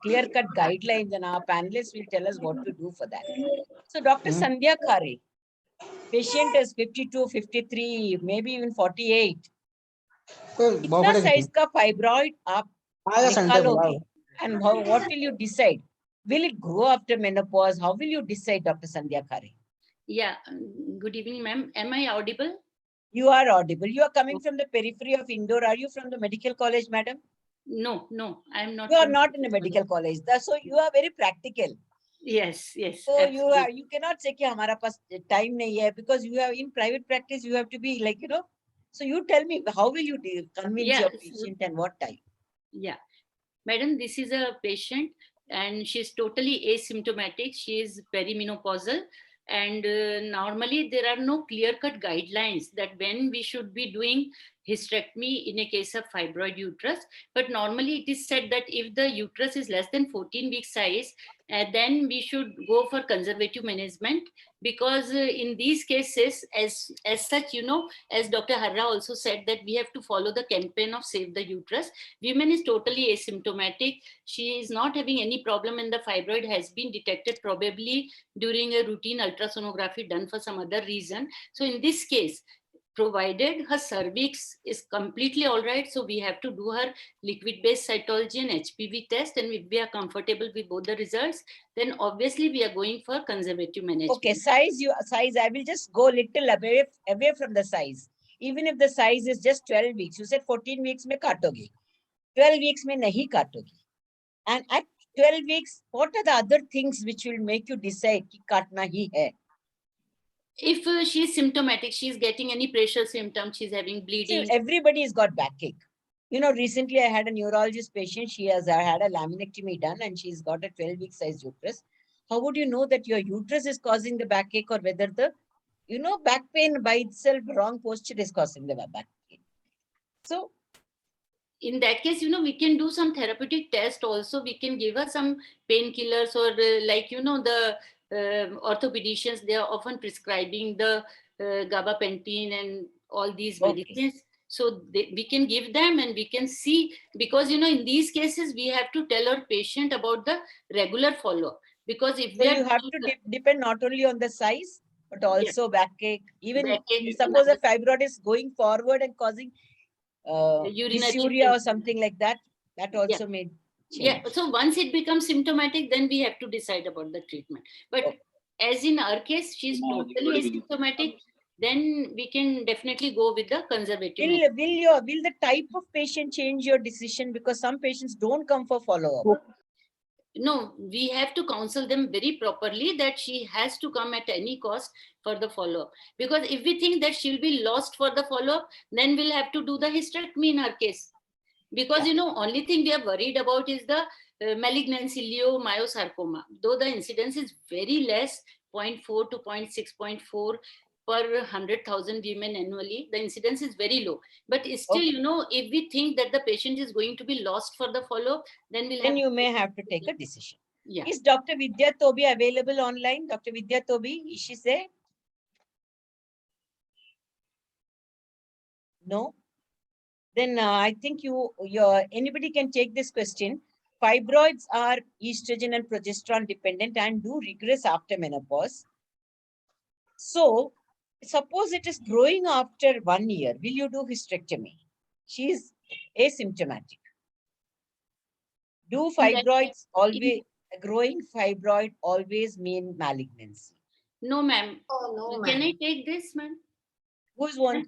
clear-cut guidelines, and our panelists will tell us what to do for that. So Dr. Sandhya Khare, patient is 52, 53, maybe even 48. कितना size का fibroid आप निकालोगे? And what will you decide? Will it grow after menopause? How will you decide, Dr. Sandhya Khare? Yeah, good evening, ma'am. Am I audible? You are audible. You are coming from the periphery of Indore. Are you from the medical college, madam? No, I'm not. You are not in a medical college. So you are very practical. Yes. So absolutely. you cannot say कि हमारा पास time नहीं है, because you have in private practice you have to be like, So you tell me, how will you convince your patient and what time? Yeah, madam, this is a patient and she's totally asymptomatic. She is perimenopausal, and normally there are no clear-cut guidelines that when we should be doing hysterectomy in a case of fibroid uterus. But normally it is said that if the uterus is less than 14 week size, then we should go for conservative management, because in these cases, as such, as Dr. Harra also said, that we have to follow the campaign of Save the Uterus. Women is totally asymptomatic. She is not having any problem, and the fibroid has been detected probably during a routine ultrasonography done for some other reason. So in this case, provided her cervix is completely all right, so we have to do her liquid-based cytology and HPV test, and if we are comfortable with both the results, then obviously we are going for conservative management. Okay, size, I will just go little away from the size. Even if the size is just 12 weeks, you said 14 weeks में काटोगे, 12 weeks में नहीं काटोगे. And at 12 weeks, what are the other things which will make you decide कि काटना ही है? If she's symptomatic, she's getting any pressure symptoms, she's having bleeding. See, everybody has got backache. Recently I had a neurologist patient. She has had a laminectomy done and she's got a 12-week size uterus. How would you know that your uterus is causing the backache, or whether the, back pain by itself, wrong posture is causing the back pain? So in that case, we can do some therapeutic test also. We can give her some painkillers, or the orthopedicians, they are often prescribing the gabapentin and all these medicines. So we can give them and we can see, because in these cases we have to tell our patient about the regular follow-up, because if you have to depend not only on the size but also backache. Even suppose a fibroid is going forward and causing dysuria or something like that, that also may change. Yeah, so once it becomes symptomatic, then we have to decide about the treatment. But as in our case, she's totally asymptomatic, then we can definitely go with the conservative. Will the type of patient change your decision? Because some patients don't come for follow-up. No, we have to counsel them very properly that she has to come at any cost for the follow-up. Because if we think that she'll be lost for the follow-up, then we'll have to do the hysterectomy in her case. Because, only thing we are worried about is the malignant ciliomyosarcoma. Though the incidence is very less, 0.4 to 0.6, 0.4 per 100,000 women annually, the incidence is very low. But still, if we think that the patient is going to be lost for the follow-up, then you may have to take a decision. Yeah. Is Dr. Vidya Tobi available online? Dr. Vidya Tobi, is she there? No? Then I think anybody can take this question. Fibroids are estrogen and progesterone dependent and do regress after menopause. So, suppose it is growing after 1 year, will you do hysterectomy? She is asymptomatic. Do fibroids always, growing fibroid always mean malignancy? No, ma'am. Oh, no, Can ma'am. I take this, ma'am? Who's one?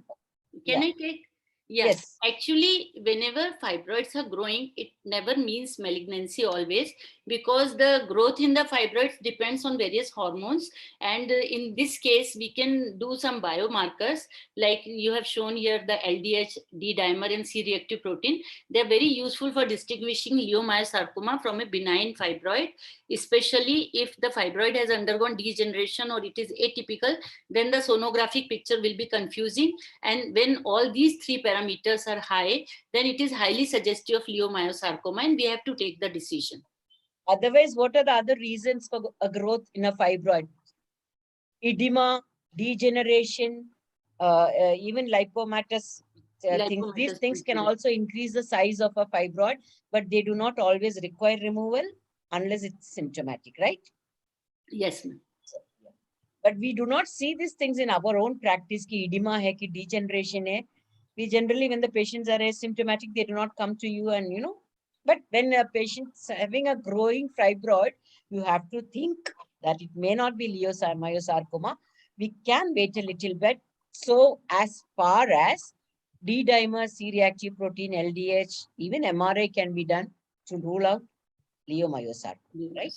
Can I take? Yes, actually, whenever fibroids are growing, it never means malignancy always, because the growth in the fibroids depends on various hormones. And in this case, we can do some biomarkers, like you have shown here the LDH, D dimer, and C reactive protein. They're very useful for distinguishing leiomyosarcoma from a benign fibroid, especially if the fibroid has undergone degeneration or it is atypical, then the sonographic picture will be confusing. And when all these three parameters are high, then it is highly suggestive of leiomyosarcoma and we have to take the decision. Otherwise, what are the other reasons for a growth in a fibroid? Edema, degeneration, even lipomatous things. These things can also increase the size of a fibroid, but they do not always require removal unless it's symptomatic, right? Yes, ma'am. But we do not see these things in our own practice, ki edema hai, ki degeneration hai. We generally, when the patients are asymptomatic, they do not come to you and, but when a patient's having a growing fibroid, you have to think that it may not be leiomyosarcoma. We can wait a little bit. So as far as D-dimer, C-reactive protein, LDH, even MRI can be done to rule out leiomyosarcoma, right?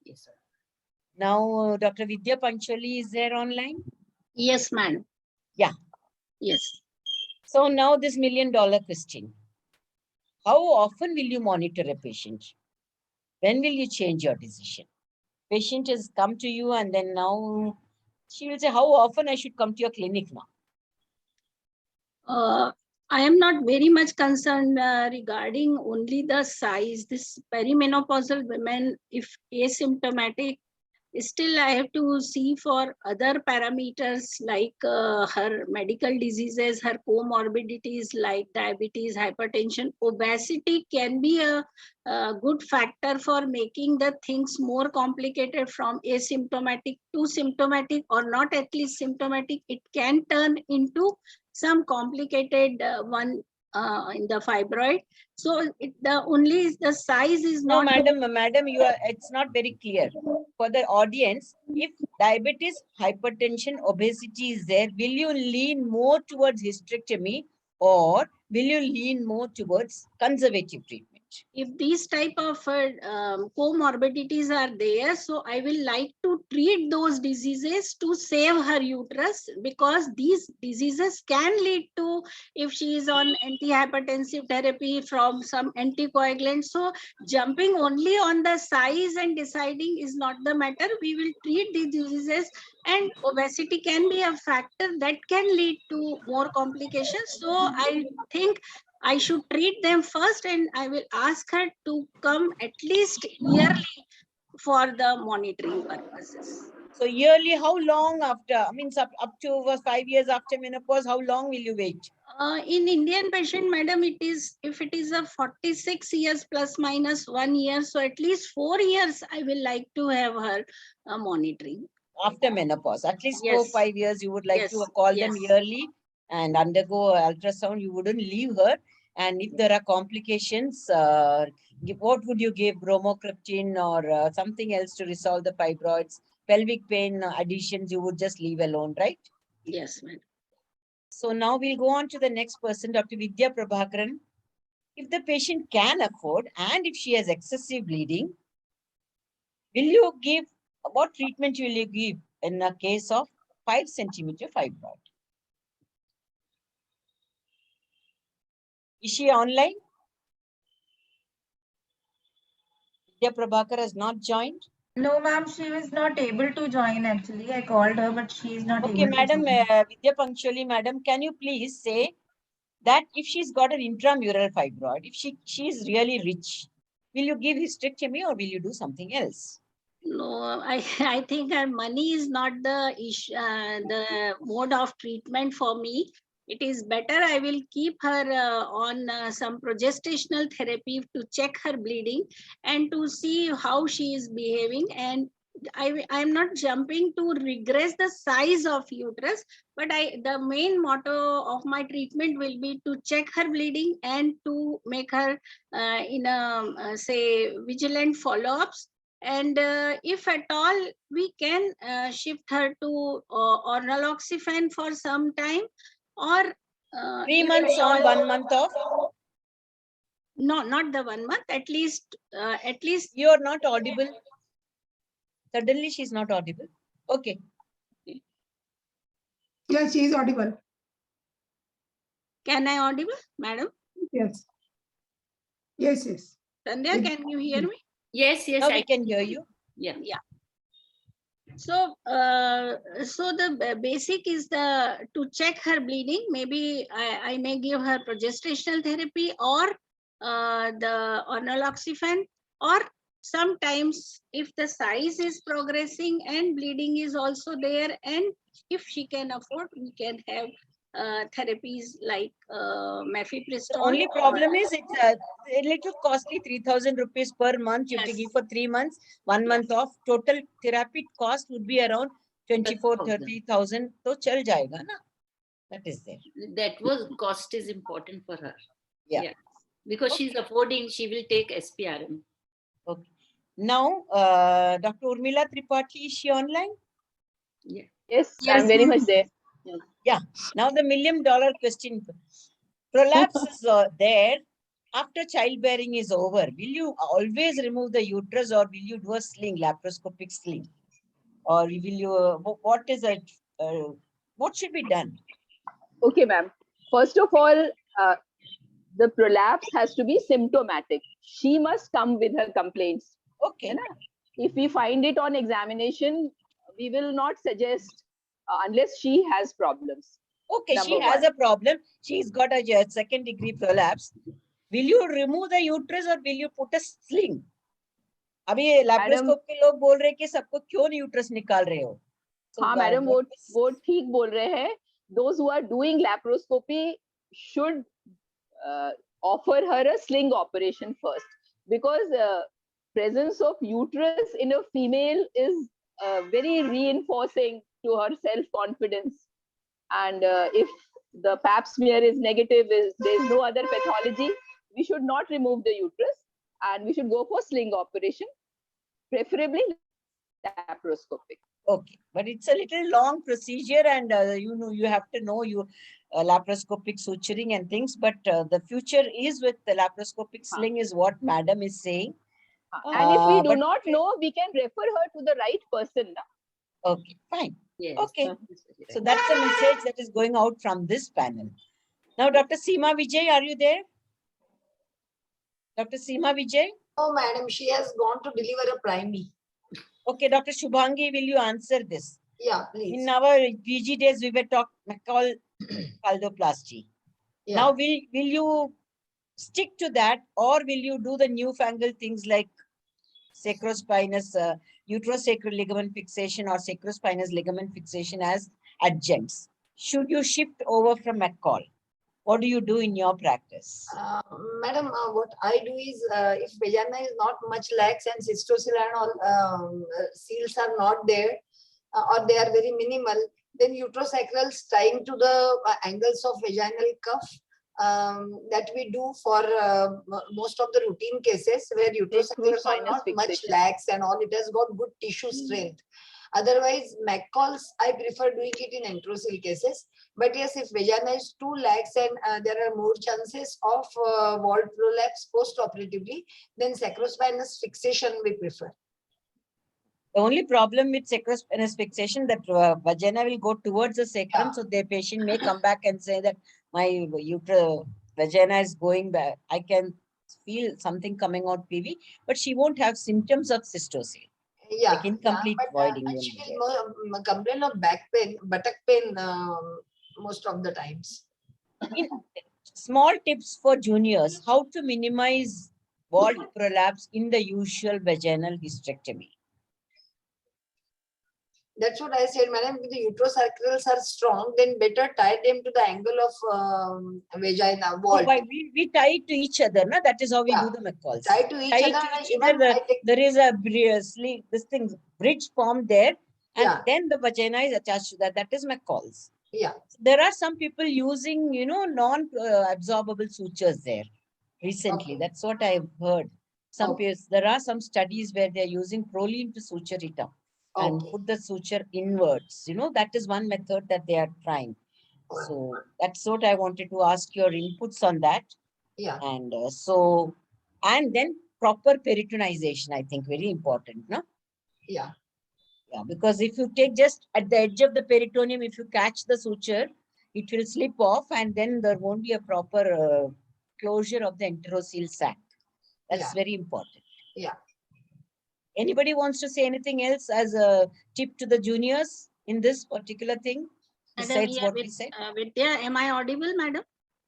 Yes, sir. Now, Dr. Vidya Pancholi is there online? Yes, ma'am. Yeah. Yes. So now this $1 million question. How often will you monitor a patient? When will you change your decision? Patient has come to you and then now she will say, how often I should come to your clinic now? I am not very much concerned regarding only the size. This perimenopausal women, if asymptomatic, still I have to see for other parameters like her medical diseases, her comorbidities like diabetes, hypertension. Obesity can be a good factor for making the things more complicated from asymptomatic to symptomatic, or not at least symptomatic. It can turn into some complicated one in the fibroid. So the size is No, not. madam, it's not very clear. For the audience, if diabetes, hypertension, obesity is there, will you lean more towards hysterectomy or will you lean more towards conservative treatment? If these type of comorbidities are there, so I will like to treat those diseases to save her uterus, because these diseases can lead to, if she is on antihypertensive therapy from some anticoagulant. So jumping only on the size and deciding is not the matter. We will treat these diseases, and obesity can be a factor that can lead to more complications. So I think I should treat them first, and I will ask her to come at least yearly for the monitoring purposes. So yearly, how long after, I mean, up to 5 years after menopause, how long will you wait? In Indian patient, madam, if it is a 46 years plus minus 1 year, so at least 4 years I will like to have her monitoring. After menopause, at least Yes. 4-5 years, you would like Yes. to call Yes. them yearly and undergo ultrasound. You wouldn't leave her. And if there are complications, what would you give? Bromocriptine or something else to resolve the fibroids? Pelvic pain additions, you would just leave alone, right? Yes, madam. So now we'll go on to the next person, Dr. Vidya Prabhakaran. If the patient can afford and if she has excessive bleeding, will you give, what treatment will you give in a case of 5 centimeter fibroid? Is she online? Vidya Prabhakar has not joined. No, ma'am, she was not able to join actually. I called her, but she is not Okay, able madam, to join. Vidya Pancholi, madam, can you please say that if she's got an intramural fibroid, if she is really rich, will you give hysterectomy or will you do something else? No, I think her money is not the issue, the mode of treatment for me. It is better I will keep her on some progestational therapy to check her bleeding and to see how she is behaving. And I'm not jumping to regress the size of uterus, but the main motto of my treatment will be to check her bleeding and to make her in a say vigilant follow-ups. And if at all we can shift her to or naloxifene for some time, or 3 if months at on, all- 1 month off. No, not the 1 month. At least You are not audible. Suddenly she's not audible. Okay. Yes, she is audible. Can I audible, madam? Yes. Yes, yes. Sandhya, It- can you hear me? Yes, yes, Now we can hear you. Yeah. So, so the basic is to check her bleeding. Maybe I may give her progestational therapy or the naloxone, or sometimes if the size is progressing and bleeding is also there, and if she can afford, we can have therapies like The mifepristone. only problem is it's a little costly, 3,000 rupees per month. You have to Yes. give for 3 months, 1 month off. Total therapy cost would be around 24,000-30,000. So chal jayega na. That is there. That was cost is important for her. Yeah. Because she's affording, she will take SPRM. Okay. Now, Dr. Urmila Tripathi, is she online? Yeah. Yes, I'm very much there. Yeah. Now the $1 million question. Prolapse is there after childbearing is over. Will you always remove the uterus, or will you do a sling, laparoscopic sling? Or will you, what is it? What should be done? Okay, ma'am. First of all, the prolapse has to be symptomatic. She must come with her complaints. Okay. है ना? If we find it on examination, we will not suggest unless she has problems. Okay, she Number has one. a problem. She's got a second degree prolapse. Will you remove the uterus or will you put a sling? अभी laparoscope के लोग बोल रहे हैं कि सबको क्यों नहीं uterus निकाल रहे हो? हाँ मैडम, वो ठीक बोल रहे हैं. Those who are doing laparoscopy should offer her a sling operation first, because presence of uterus in a female is very reinforcing to her self-confidence. And if the pap smear is negative, there's no other pathology, we should not remove the uterus and we should go for sling operation, preferably laparoscopic. Okay, but it's a little long procedure, and you have to know laparoscopic suturing and things. But the future is with the laparoscopic sling, is what madam is saying. And if we do not know, we can refer her to the right person. Na? Okay, fine. Yes. Okay, so that's the message that is going out from this panel. Now, Dr. Seema Vijay, are you there? Dr. Seema Vijay? No, madam, she has gone to deliver a primary. Okay, Dr. Shubhangi, will you answer this? Yeah, please. In our PG days, we were talking McCall caldoplasty. Yeah. Now, will you stick to that, or will you do the newfangled things like sacrospinous uterosacral ligament fixation or sacrospinous ligament fixation as adjuncts? Should you shift over from McCall? What do you do in your practice? Madam, what I do is, if vagina is not much lax and cystocele and all seals are not there, or they are very minimal, then uterosacrals tying to the angles of vaginal cuff, that we do for most of the routine cases where uterosacrals are not much lax and all, it has got good tissue strength. Otherwise, McCalls, I prefer doing it in enterosil cases. But yes, if vagina is too lax and there are more chances of wall prolapse post-operatively, then sacrospinous fixation we prefer. The only problem with sacrospinous fixation, that vagina will go towards the sacrum, so the patient may come back and say that my vagina is going back. I can feel something coming out PV, but she won't have symptoms of cystocele. Yeah, like incomplete voiding. she will complain of back pain, buttock pain most of the times. Small tips for juniors: how to minimize wall prolapse in the usual vaginal hysterectomy. That's what I said, madam. If the uterosacrals are strong, then better tie them to the angle of vagina wall. Oh, we tie it to each other, na? That is how we do the McCalls. Tie to each other. There is a bridge formed there, and then the vagina is attached to that. That is McCalls. Yeah. There are some people using, non-absorbable sutures there recently. Okay. That's what I've heard. There are some studies where they're using proline to suture it up and put the suture inwards. That is one method that they are trying. So that's what I wanted to ask your inputs on that. Yeah, And and then proper peritonization, I think very important, no? yeah, Yeah, because if you take just at the edge of the peritoneum, if you catch the suture, it will slip off and then there won't be a proper closure of the enterocoel sac. That's yeah, very important. yeah. Anybody wants to say anything else as a tip to the juniors in this particular thing? Madam, Besides yeah, what we said? Vidya, am I audible, madam?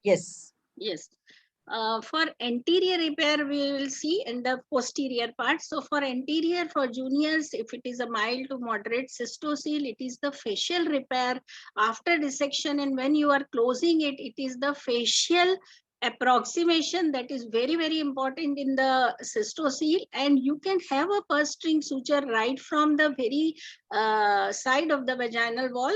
Yes. Yes. For anterior repair, we will see in the posterior part. So for anterior, for juniors, if it is a mild to moderate cystocele, it is the facial repair after dissection. And when you are closing it, it is the facial approximation that is very, very important in the cystocele. And you can have a purse string suture right from the very side of the vaginal wall,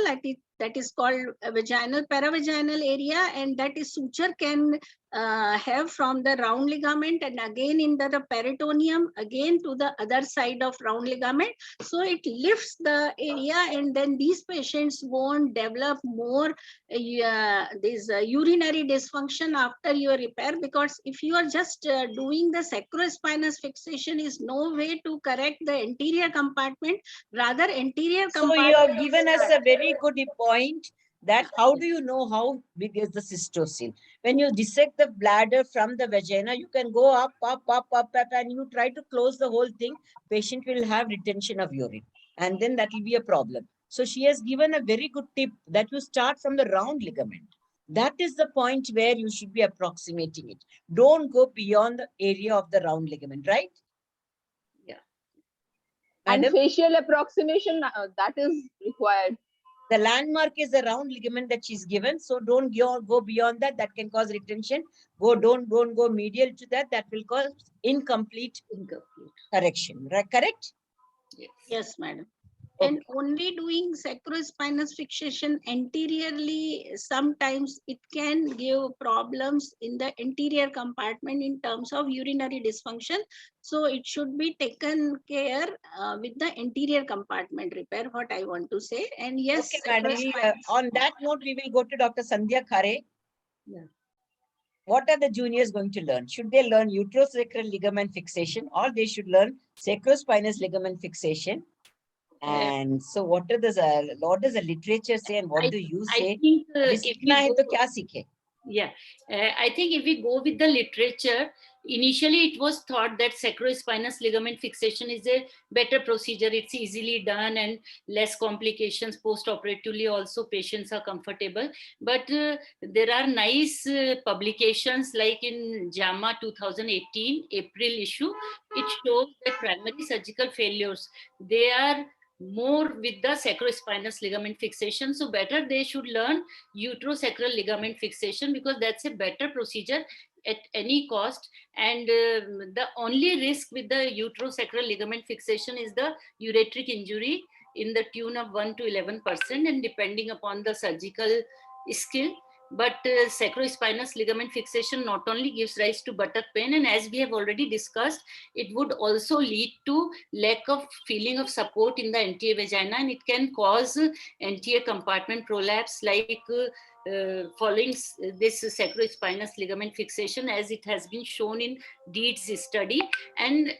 that is called a vaginal paravaginal area, and that is suture can have from the round ligament and again in the peritoneum again to the other side of round ligament. So it lifts the area, and then these patients won't develop more this urinary dysfunction after your repair, because if you are just doing the sacrospinous fixation is no way to correct the anterior compartment. Rather, anterior So you have compartment given us a very good point that how do you know how big is the cystocele? When you dissect the bladder from the vagina, you can go up, and you try to close the whole thing. Patient will have retention of urine, and then that will be a problem. So she has given a very good tip that you start from the round ligament. That is the point where you should be approximating it. Don't go beyond the area of the round ligament, right? Yeah. And Madam? facial approximation, that is required. The landmark is the round ligament that she's given. So don't go beyond that. That can cause retention. Don't go medial to that. That will cause incomplete correction. Right? Correct? Yes. Yes, madam. Okay. And only doing sacrospinous fixation anteriorly, sometimes it can give problems in the anterior compartment in terms of urinary dysfunction. So it should be taken care with the anterior compartment repair, what I want to say. And yes, Okay, madam. On that note, we will go to Dr. Sandhya Khare. Yeah. What are the juniors going to learn? Should they learn uterosacral ligament fixation or they should learn sacrospinous ligament fixation? And so what does the literature say and what do you I say? think अभी if सीखना है we तो go, क्या सीखे? yeah, I think if we go with the literature, initially it was thought that sacrospinous ligament fixation is a better procedure. It's easily done and less complications post-operatively. Also, patients are comfortable. But there are nice publications like in JAMA 2018 April issue. It shows that primary surgical failures, they are more with the sacrospinous ligament fixation. So better they should learn uterosacral ligament fixation, because that's a better procedure at any cost. And the only risk with the uterosacral ligament fixation is the ureteric injury in the tune of 1 to 11%, and depending upon the surgical skill. But sacrospinous ligament fixation not only gives rise to buttock pain, and as we have already discussed, it would also lead to lack of feeling of support in the anterior vagina, and it can cause anterior compartment prolapse, like following this sacrospinous ligament fixation, as it has been shown in Deeds study. And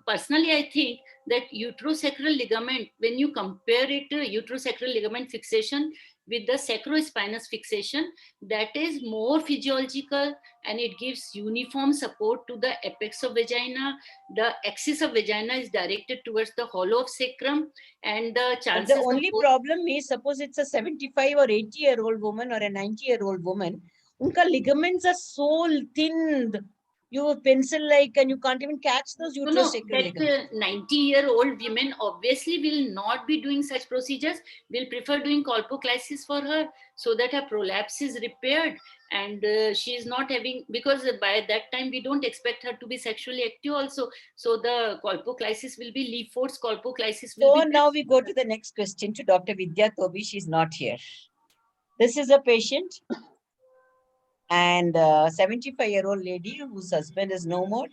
personally, I think that uterosacral ligament, when you compare it to uterosacral ligament fixation with the sacrospinous fixation, that is more physiological, and it gives uniform support to the apex of vagina. The axis of vagina is directed towards the hollow of sacrum, and the But chances the only of problem is, suppose it's a 75 or 80-year-old woman or a 90-year-old woman, unka ligaments are so thin, you pencil like, and you can't even catch those uterosacral that ligaments. 90-year-old women obviously will not be doing such procedures, will prefer doing colpoclysis for her, so that her prolapse is repaired, and she is not having, because by that time we don't expect her to be sexually active also, so the colpoclysis will be leaf force colpoclysis will So be now we go to the next question to Dr. Vidya Tobi. She's not here. This is a patient and a 75-year-old lady whose husband is no more.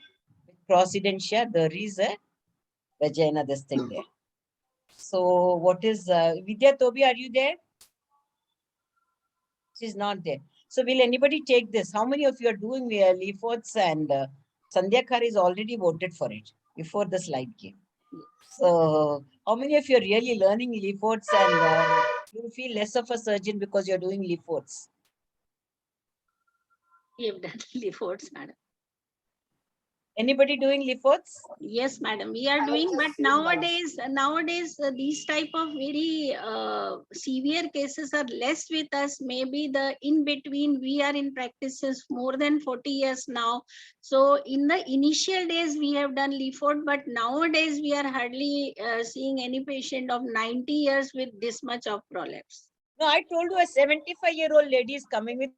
Crossidentia, there is a vagina, this thing there. So what is, Vidya Tobi, are you there? She's not there. So will anybody take this? How many of you are doing Leafords? And Sandhya Khar is already voted for it before the slide came. So how many of you are really learning Leafords and you feel less of a surgeon because you're doing Leafords? We have done efforts, madam. Anybody doing Leafords? Yes, madam, we are doing, but nowadays these type of very severe cases are less with us. Maybe the in between, we are in practices more than 40 years now. So in the initial days, we have done Leaford, but nowadays we are hardly seeing any patient of 90 years with this much of prolapse. No, I told you a 75-year-old lady is coming with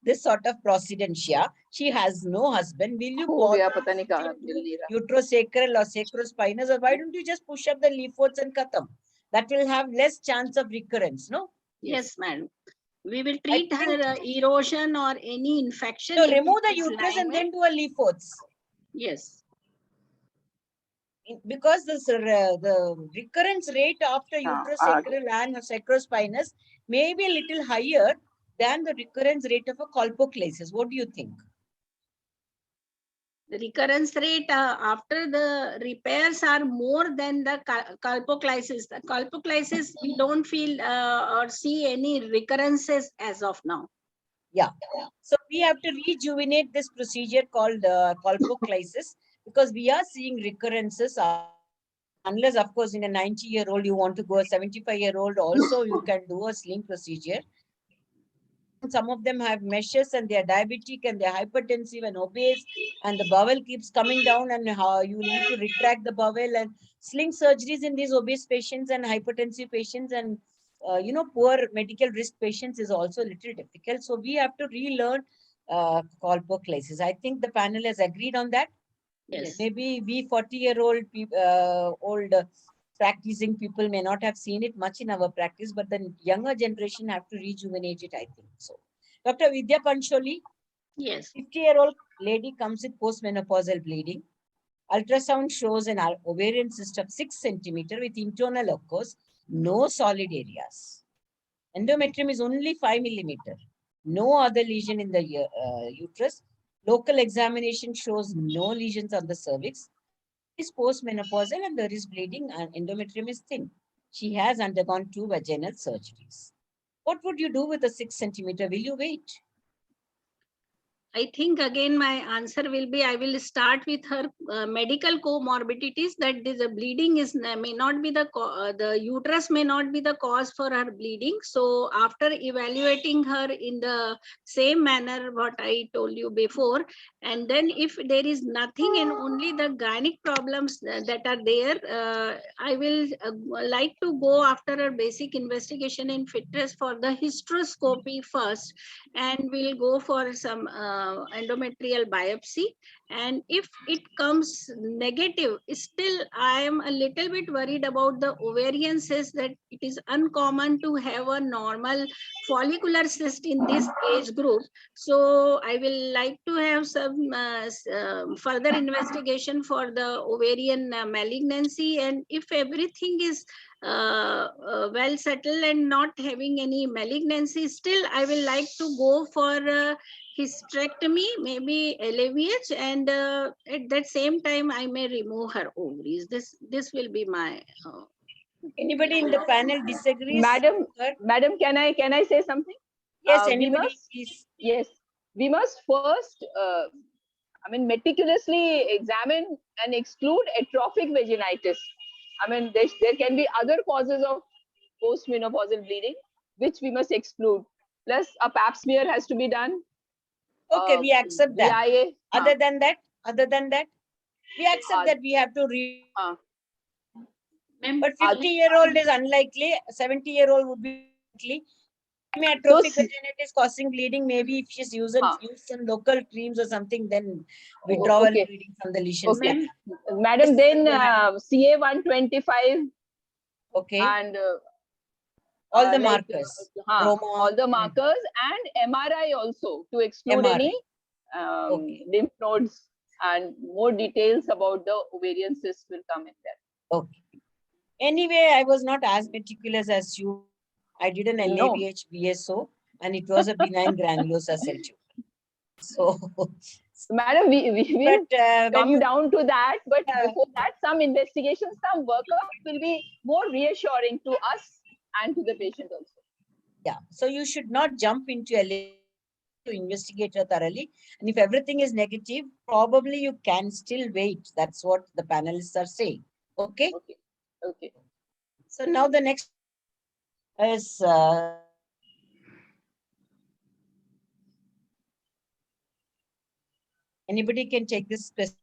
this sort of procedentia. She has no husband. Will you हो गया पता नहीं कहाँ मिल नहीं रहा. uterosacral or sacrospinous, or why don't you just push up the Leafords and khatam? That will have less chance of recurrence, no? Yes, madam. We will treat her erosion or any infection. So if remove it the is uterus and lying then do a Leafords. Yes. Because this, the recurrence rate after uterosacral and sacrospinous may be a little higher than the recurrence rate of a colpoclasis. What do you think? The recurrence rate after the repairs are more than the colpoclysis. The colpoclysis, we don't feel or see any recurrences as of now. Yeah. So we have to rejuvenate this procedure called colpoclysis because we are seeing recurrences. Unless, of course, in a 90-year-old, you want to go a 75-year-old, also you can do a sling procedure. Some of them have meshes and they are diabetic and they are hypertensive and obese, and the bowel keeps coming down, and you need to retract the bowel, and sling surgeries in these obese patients and hypertensive patients and poor medical risk patients is also a little difficult. So we have to relearn colpoclysis. I think the panel has agreed on that. Yes. Maybe we 40-year-old old practicing people may not have seen it much in our practice, but the younger generation have to rejuvenate it, I think. So, Dr. Vidya Pancholi, yes, 50-year-old lady comes with postmenopausal bleeding. Ultrasound shows an ovarian cyst of 6 centimeter with internal, of course, no solid areas. Endometrium is only 5 millimeter. No other lesion in the uterus. Local examination shows no lesions on the cervix. Is postmenopausal and there is bleeding and endometrium is thin. She has undergone 2 vaginal surgeries. What would you do with a 6 centimeter? Will you wait? I think again my answer will be I will start with her medical comorbidities, that the bleeding is may not be the uterus may not be the cause for her bleeding. So after evaluating her in the same manner what I told you before, and then if there is nothing and only the gynec problems that are there, I will like to go after her basic investigation in fitness for the hysteroscopy first, and we'll go for some endometrial biopsy. And if it comes negative, still I am a little bit worried about the ovarian cyst, that it is uncommon to have a normal follicular cyst in this age group. So I will like to have some further investigation for the ovarian malignancy, and if everything is well settled and not having any malignancy, still I will like to go for hysterectomy, maybe LAVH, and at that same time I may remove her ovaries. This will be my Anybody in the panel disagrees? Madam, can I say something? Yes, anybody, please. Yes, we must first meticulously examine and exclude atrophic vaginitis. I mean, there can be other causes of postmenopausal bleeding, which we must exclude. Plus, a pap smear has to be done. Okay, we accept that. VIA, other than that, we accept that we have to read. But 50-year-old is unlikely. 70-year-old would be likely. Atrophic vaginitis causing bleeding. Maybe if she's used some local creams or something, then withdrawal bleeding from the lesions. Okay. Madam, then CA 125. Okay. And all the markers. All the markers and MRI also to exclude any lymph nodes, and more details about the ovarian cyst will come in there. Okay. Anyway, I was not as meticulous as you. I did an LAVH BSO and it was a benign granulosa cell tumor. So, Madam, we will when come you down to that, but before that, some investigation, some workup will be more reassuring to us and to the patient also. yeah, so you should not jump into a to investigate her thoroughly. And if everything is negative, probably you can still wait. That's what the panelists are saying. Okay. Okay. Okay. So now the next is anybody can take this question.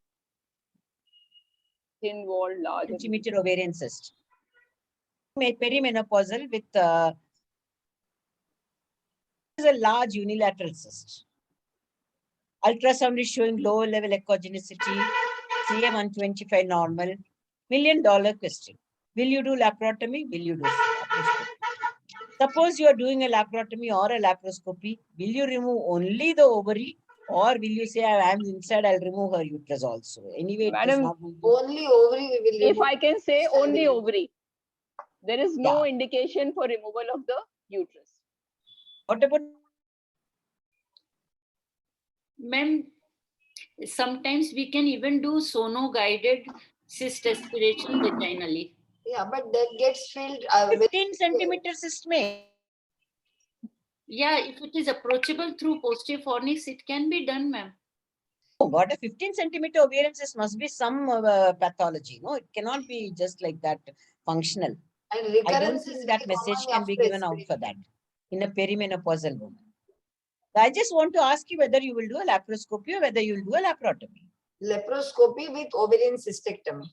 Thin wall, large. Centimeter ovarian cyst. Perimenopausal with is a large unilateral cyst. Ultrasound is showing low level echogenicity, CA125 normal. $1 million question. Will you do laparotomy? Will you do laparoscopy? Suppose you are doing a laparotomy or a laparoscopy, will you remove only the ovary, or will you say, I am inside, I'll remove her uterus also? Anyway, it is Madam, not. Only ovary we will if remove. I can say only ovary, there is no Yeah. indication for removal of the uterus. What about Ma'am, sometimes we can even do sono-guided cyst aspiration vaginally. Yeah, but that gets filled. 15 centimeter cyst may? Yeah, if it is approachable through posterior fornix, it can be done, ma'am. Oh, what a 15 centimeter ovarian cyst must be some pathology. No, it cannot be just like that functional. And I don't recurrence is think that very message common can be after given out for aspiration. that in a perimenopausal woman. I just want to ask you whether you will do a laparoscopy or whether you will do a laparotomy. Laparoscopy with ovarian cystectomy.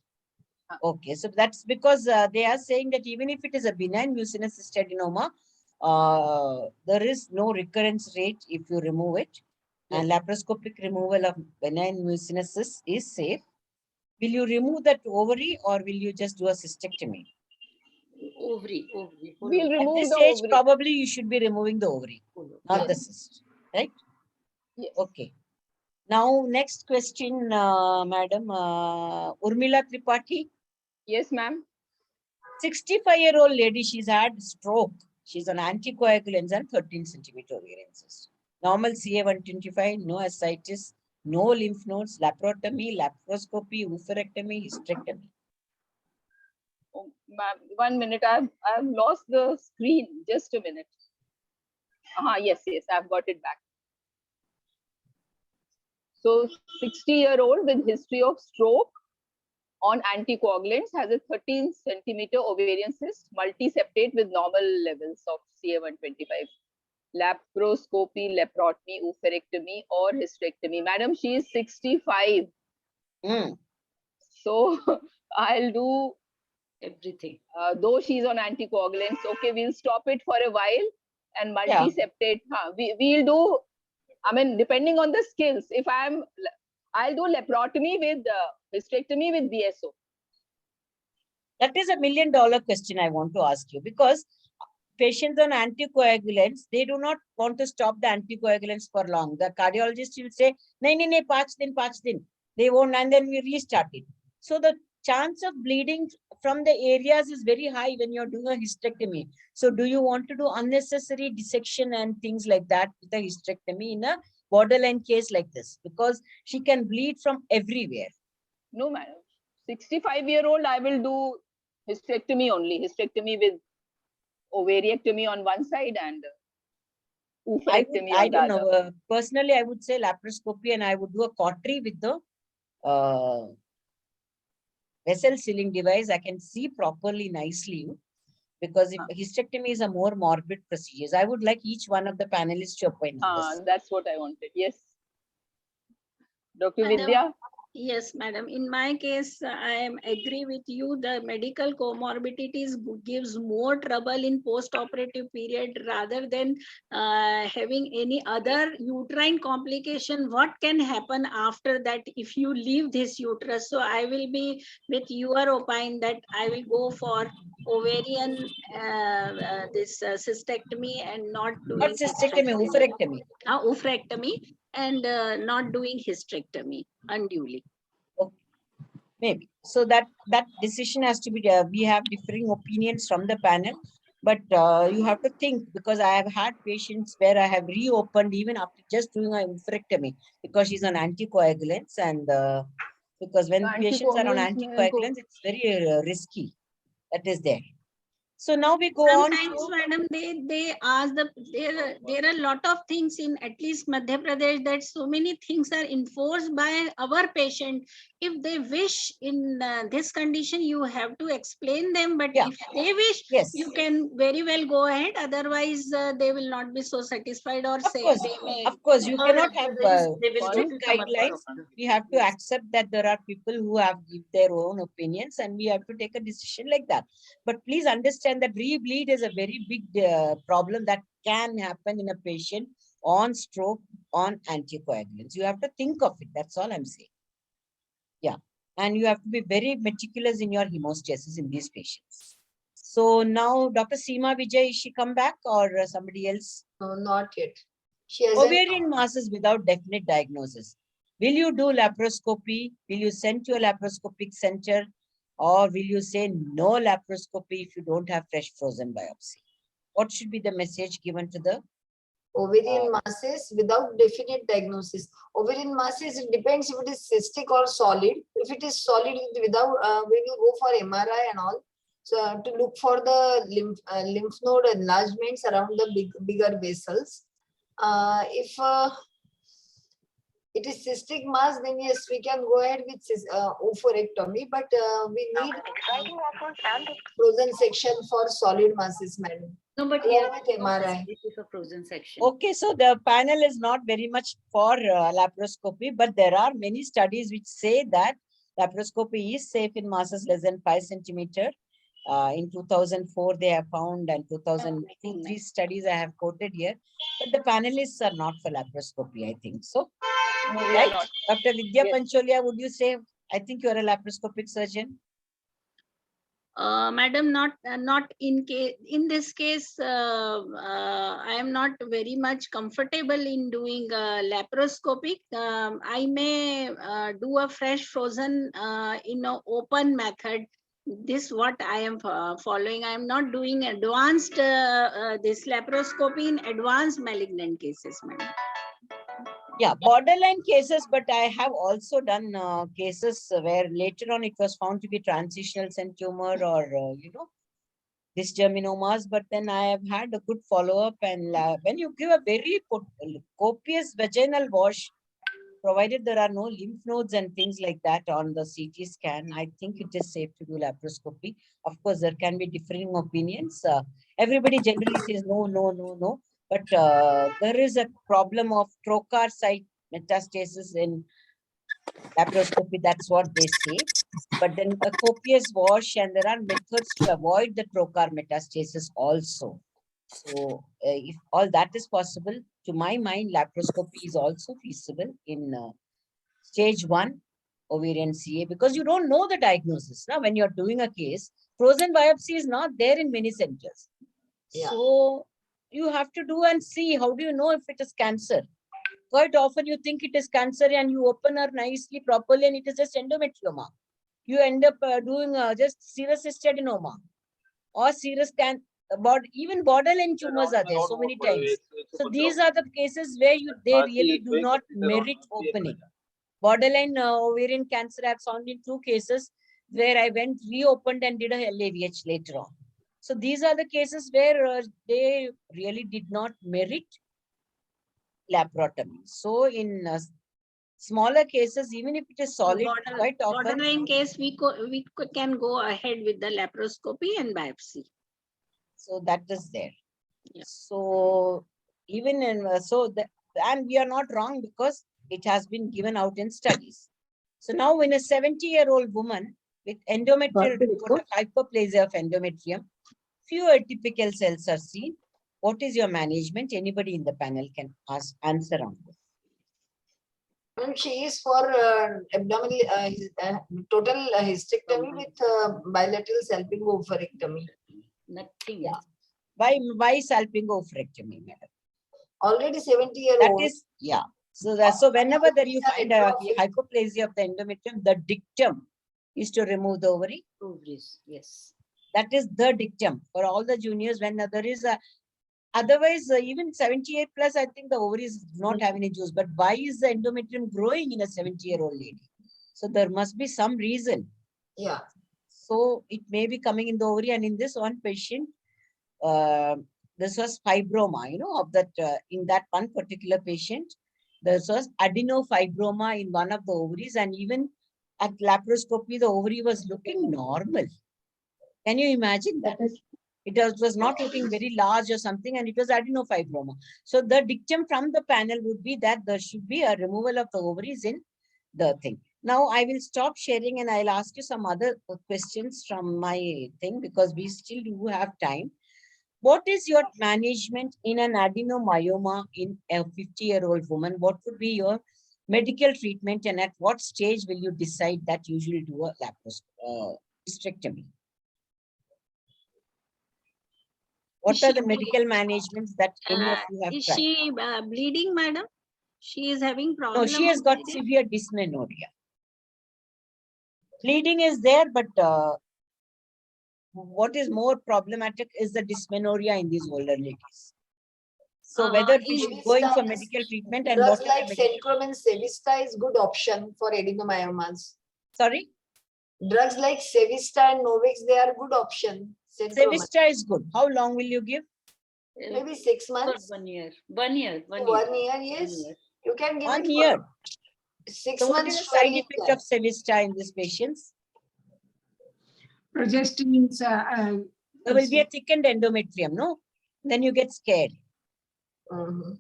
Okay, so that's because they are saying that even if it is a benign mucinous cystadenoma, there is no recurrence rate if you remove it. And laparoscopic removal of benign mucinous cyst is safe. Will you remove that ovary or will you just do a cystectomy? Ovary. We'll At remove this the stage, ovary. probably you should be removing the ovary, not the cyst, right? Yes. Okay. Now, next question, Madam Urmila Tripathi. Yes, ma'am. 65-year-old lady, she's had stroke. She's on anticoagulants and 13 centimeter ovarian cyst. Normal CA125, no ascites, no lymph nodes, laparotomy, laparoscopy, oophorectomy, hysterectomy. Oh, ma'am, 1 minute. I've lost the screen. Just a minute. Yes, I've got it back. So 60-year-old with history of stroke on anticoagulants has a 13 centimeter ovarian cyst, multiseptate with normal levels of CA125. Laparoscopy, laparotomy, oophorectomy, or hysterectomy. Madam, she is 65. So I'll do everything. Though she's on anticoagulants, okay, we'll stop it for a while and multiseptate. We'll do, I mean, depending on the skills. If I'll do laparotomy with hysterectomy with BSO. That is $1 million question I want to ask you, because patients on anticoagulants, they do not want to stop the anticoagulants for long. The cardiologist will say, "Nahi, 5 din." They won't, and then we restart it. So the chance of bleeding from the areas is very high when you're doing a hysterectomy. So do you want to do unnecessary dissection and things like that with a hysterectomy in a borderline case like this? Because she can bleed from everywhere. No, madam. 65-year-old, I will do hysterectomy only. Hysterectomy with ovariectomy on one side and oophorectomy on the other. Personally, I would say laparoscopy, and I would do a cautery with the vessel sealing device. I can see properly nicely, because if hysterectomy is a more morbid procedure. I would like each one of the panelists to opine on this. That's what I wanted. Yes. Dr. Madam, Vidya? Yes, madam. In my case, I am agree with you. The medical comorbidities gives more trouble in post-operative period rather than having any other uterine complication. What can happen after that if you leave this uterus? So I will be with your opine that I will go for ovarian cystectomy and not doing Not cystectomy, oophorectomy. Oophorectomy and not doing hysterectomy unduly. Okay. Maybe. So that decision has to be, we have differing opinions from the panel. But you have to think, because I have had patients where I have reopened even after just doing a oophorectomy because she's on anticoagulants, and because when patients are on anticoagulants, it's very risky. That is there. So now we go on Sometimes, to, madam, they ask there are a lot of things in at least Madhya Pradesh that so many things are enforced by our patient. If they wish in this condition, you have to explain them. But Yeah. if they wish, yes, you can very well go ahead. Otherwise, they will not be so satisfied or say they may. of course, you cannot have They will strict come up with guidelines. We have to accept that there are people who have give their own opinions, and we have to take a decision like that. But please understand that rebleed is a very big problem that can happen in a patient on stroke, on anticoagulants. You have to think of it. That's all I'm saying. Yeah. And you have to be very meticulous in your hemostasis in these patients. So now Dr. Seema Vijay, is she come back or somebody else? No, not yet. She hasn't. Ovarian masses without definite diagnosis. Will you do laparoscopy? Will you send to a laparoscopic center? Or will you say no laparoscopy if you don't have fresh frozen biopsy? What should be the message given to the Ovarian masses without definite diagnosis. Ovarian masses, it depends if it is cystic or solid. If it is solid, without we will go for MRI and all. So to look for the lymph node enlargements around the bigger vessels. If it is cystic mass, then yes, we can go ahead with oophorectomy, but we need frozen section for solid masses, madam. No, but Along here with MRI. this is a frozen section. Okay, so the panel is not very much for laparoscopy, but there are many studies which say that laparoscopy is safe in masses less than 5 centimeter. In 2004, they have found, and 2003 studies I have quoted here, but the panelists are not for laparoscopy, I think. So, right? Dr. Vidya Pancholia, would you say, I think you are a laparoscopic surgeon? Madam, not in case in this case. I am not very much comfortable in doing laparoscopic. I may do a fresh frozen in an open method. This what I am following. I am not doing advanced this laparoscopy in advanced malignant cases, madam. Yeah, borderline cases, but I have also done cases where later on it was found to be transitional cell tumor or, dysgerminomas, but then I have had a good follow-up, and when you give a very copious vaginal wash, provided there are no lymph nodes and things like that on the CT scan, I think it is safe to do laparoscopy. Of course, there can be differing opinions. Everybody generally says no, no, no, no. But there is a problem of trocar site metastasis in laparoscopy. That's what they say. But then a copious wash, and there are methods to avoid the trocar metastasis also. So if all that is possible, to my mind, laparoscopy is also feasible in stage 1 ovarian CA, because you don't know the diagnosis. Now, when you're doing a case, frozen biopsy is not there in many centers. Yeah. So you have to do and see, how do you know if it is cancer? Quite often you think it is cancer and you open her nicely, properly, and it is just endometrioma. You end up doing just serous adenoma or serous even borderline tumors are there so many times. So these are the cases where they really do not merit opening. Borderline ovarian cancer I have found in 2 cases where I went reopened and did a LAVH later on. So these are the cases where they really did not merit laparotomy. So in smaller cases, even if it is solid, quite often. Borderline case, we can go ahead with the laparoscopy and biopsy. So that is there. Yeah. So even in and we are not wrong, because it has been given out in studies. So now when a 70-year-old woman with endometrial report of hyperplasia of endometrium, few atypical cells are seen, what is your management? Anybody in the panel can answer on this. And she is for abdominal total hysterectomy with bilateral salpingo-oophorectomy. Nothing Yeah. else. Why salpingo-oophorectomy, madam? Already 70-year-old. That is, yeah. So whenever there you find a hyperplasia of the endometrium, the dictum is to remove the ovary. Ovaries, yes. That is the dictum for all the juniors when there is a, otherwise even 78 plus, I think the ovaries do not have any juice. But why is the endometrium growing in a 70-year-old lady? So there must be some reason. Yeah. So it may be coming in the ovary, and in this one patient, this was fibroma, of that, in that one particular patient, this was adenofibroma in one of the ovaries, and even at laparoscopy, the ovary was looking normal. Can you imagine that? It was not looking very large or something, and it was adenofibroma. So the dictum from the panel would be that there should be a removal of the ovaries in the thing. Now I will stop sharing and I'll ask you some other questions from my thing, because we still do have time. What is your management in an adenomyoma in a 50-year-old woman? What would be your medical treatment, and at what stage will you decide that you should do a hysterectomy? What are the medical managements that any of you have Is tried? she bleeding, madam? She is having problem. No, she has of got bleeding? severe dysmenorrhea. Bleeding is there, but what is more problematic is the dysmenorrhea in these older ladies. So whether we should going for medical treatment, and drugs what are like the medical... Centrum and Cevista is good option for adenomyomas. Sorry? Drugs like Cevista and Novix, they are good option. Centrum. Cevista is good. How long will you give? Maybe 6 months. 1 year. 1 year. 1 year. 1 year, yes. 1 year. You can give 1 it year. for 6 So what months. is the side surely effect can. of Cevista in these patients? Progestin. There will be a thickened endometrium, no? Then you get scared. Mhm.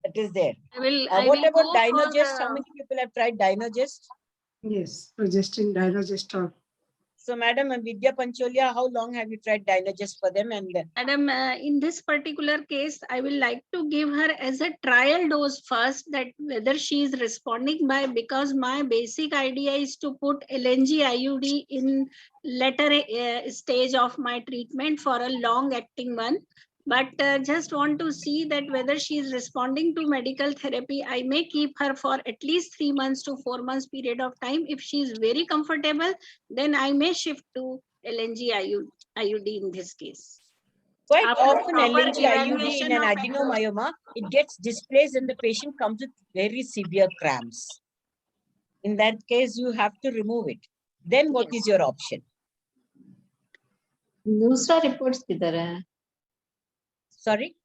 That is there. I What will about go for Dynogest? the- How many people have tried Dynogest? Yes, progestin, dinogestrol. So, Madam Vidya Pancholia, how long have you tried Dynogest for them? And Madam, in this particular case, I will like to give her as a trial dose first, that whether she is responding by, because my basic idea is to put LNG IUD in later stage of my treatment for a long acting one. But just want to see that whether she is responding to medical therapy. I may keep her for at least 3 months to 4 months period of time. If she is very comfortable, then I may shift to LNG IUD in this case. quite After often proper LNG IUD in evaluation an of adenomyoma, it gets displaced and the patient comes with very severe cramps. In that case, you have to remove it. Then what is your option? दूसरा reports किधर है? Sorry?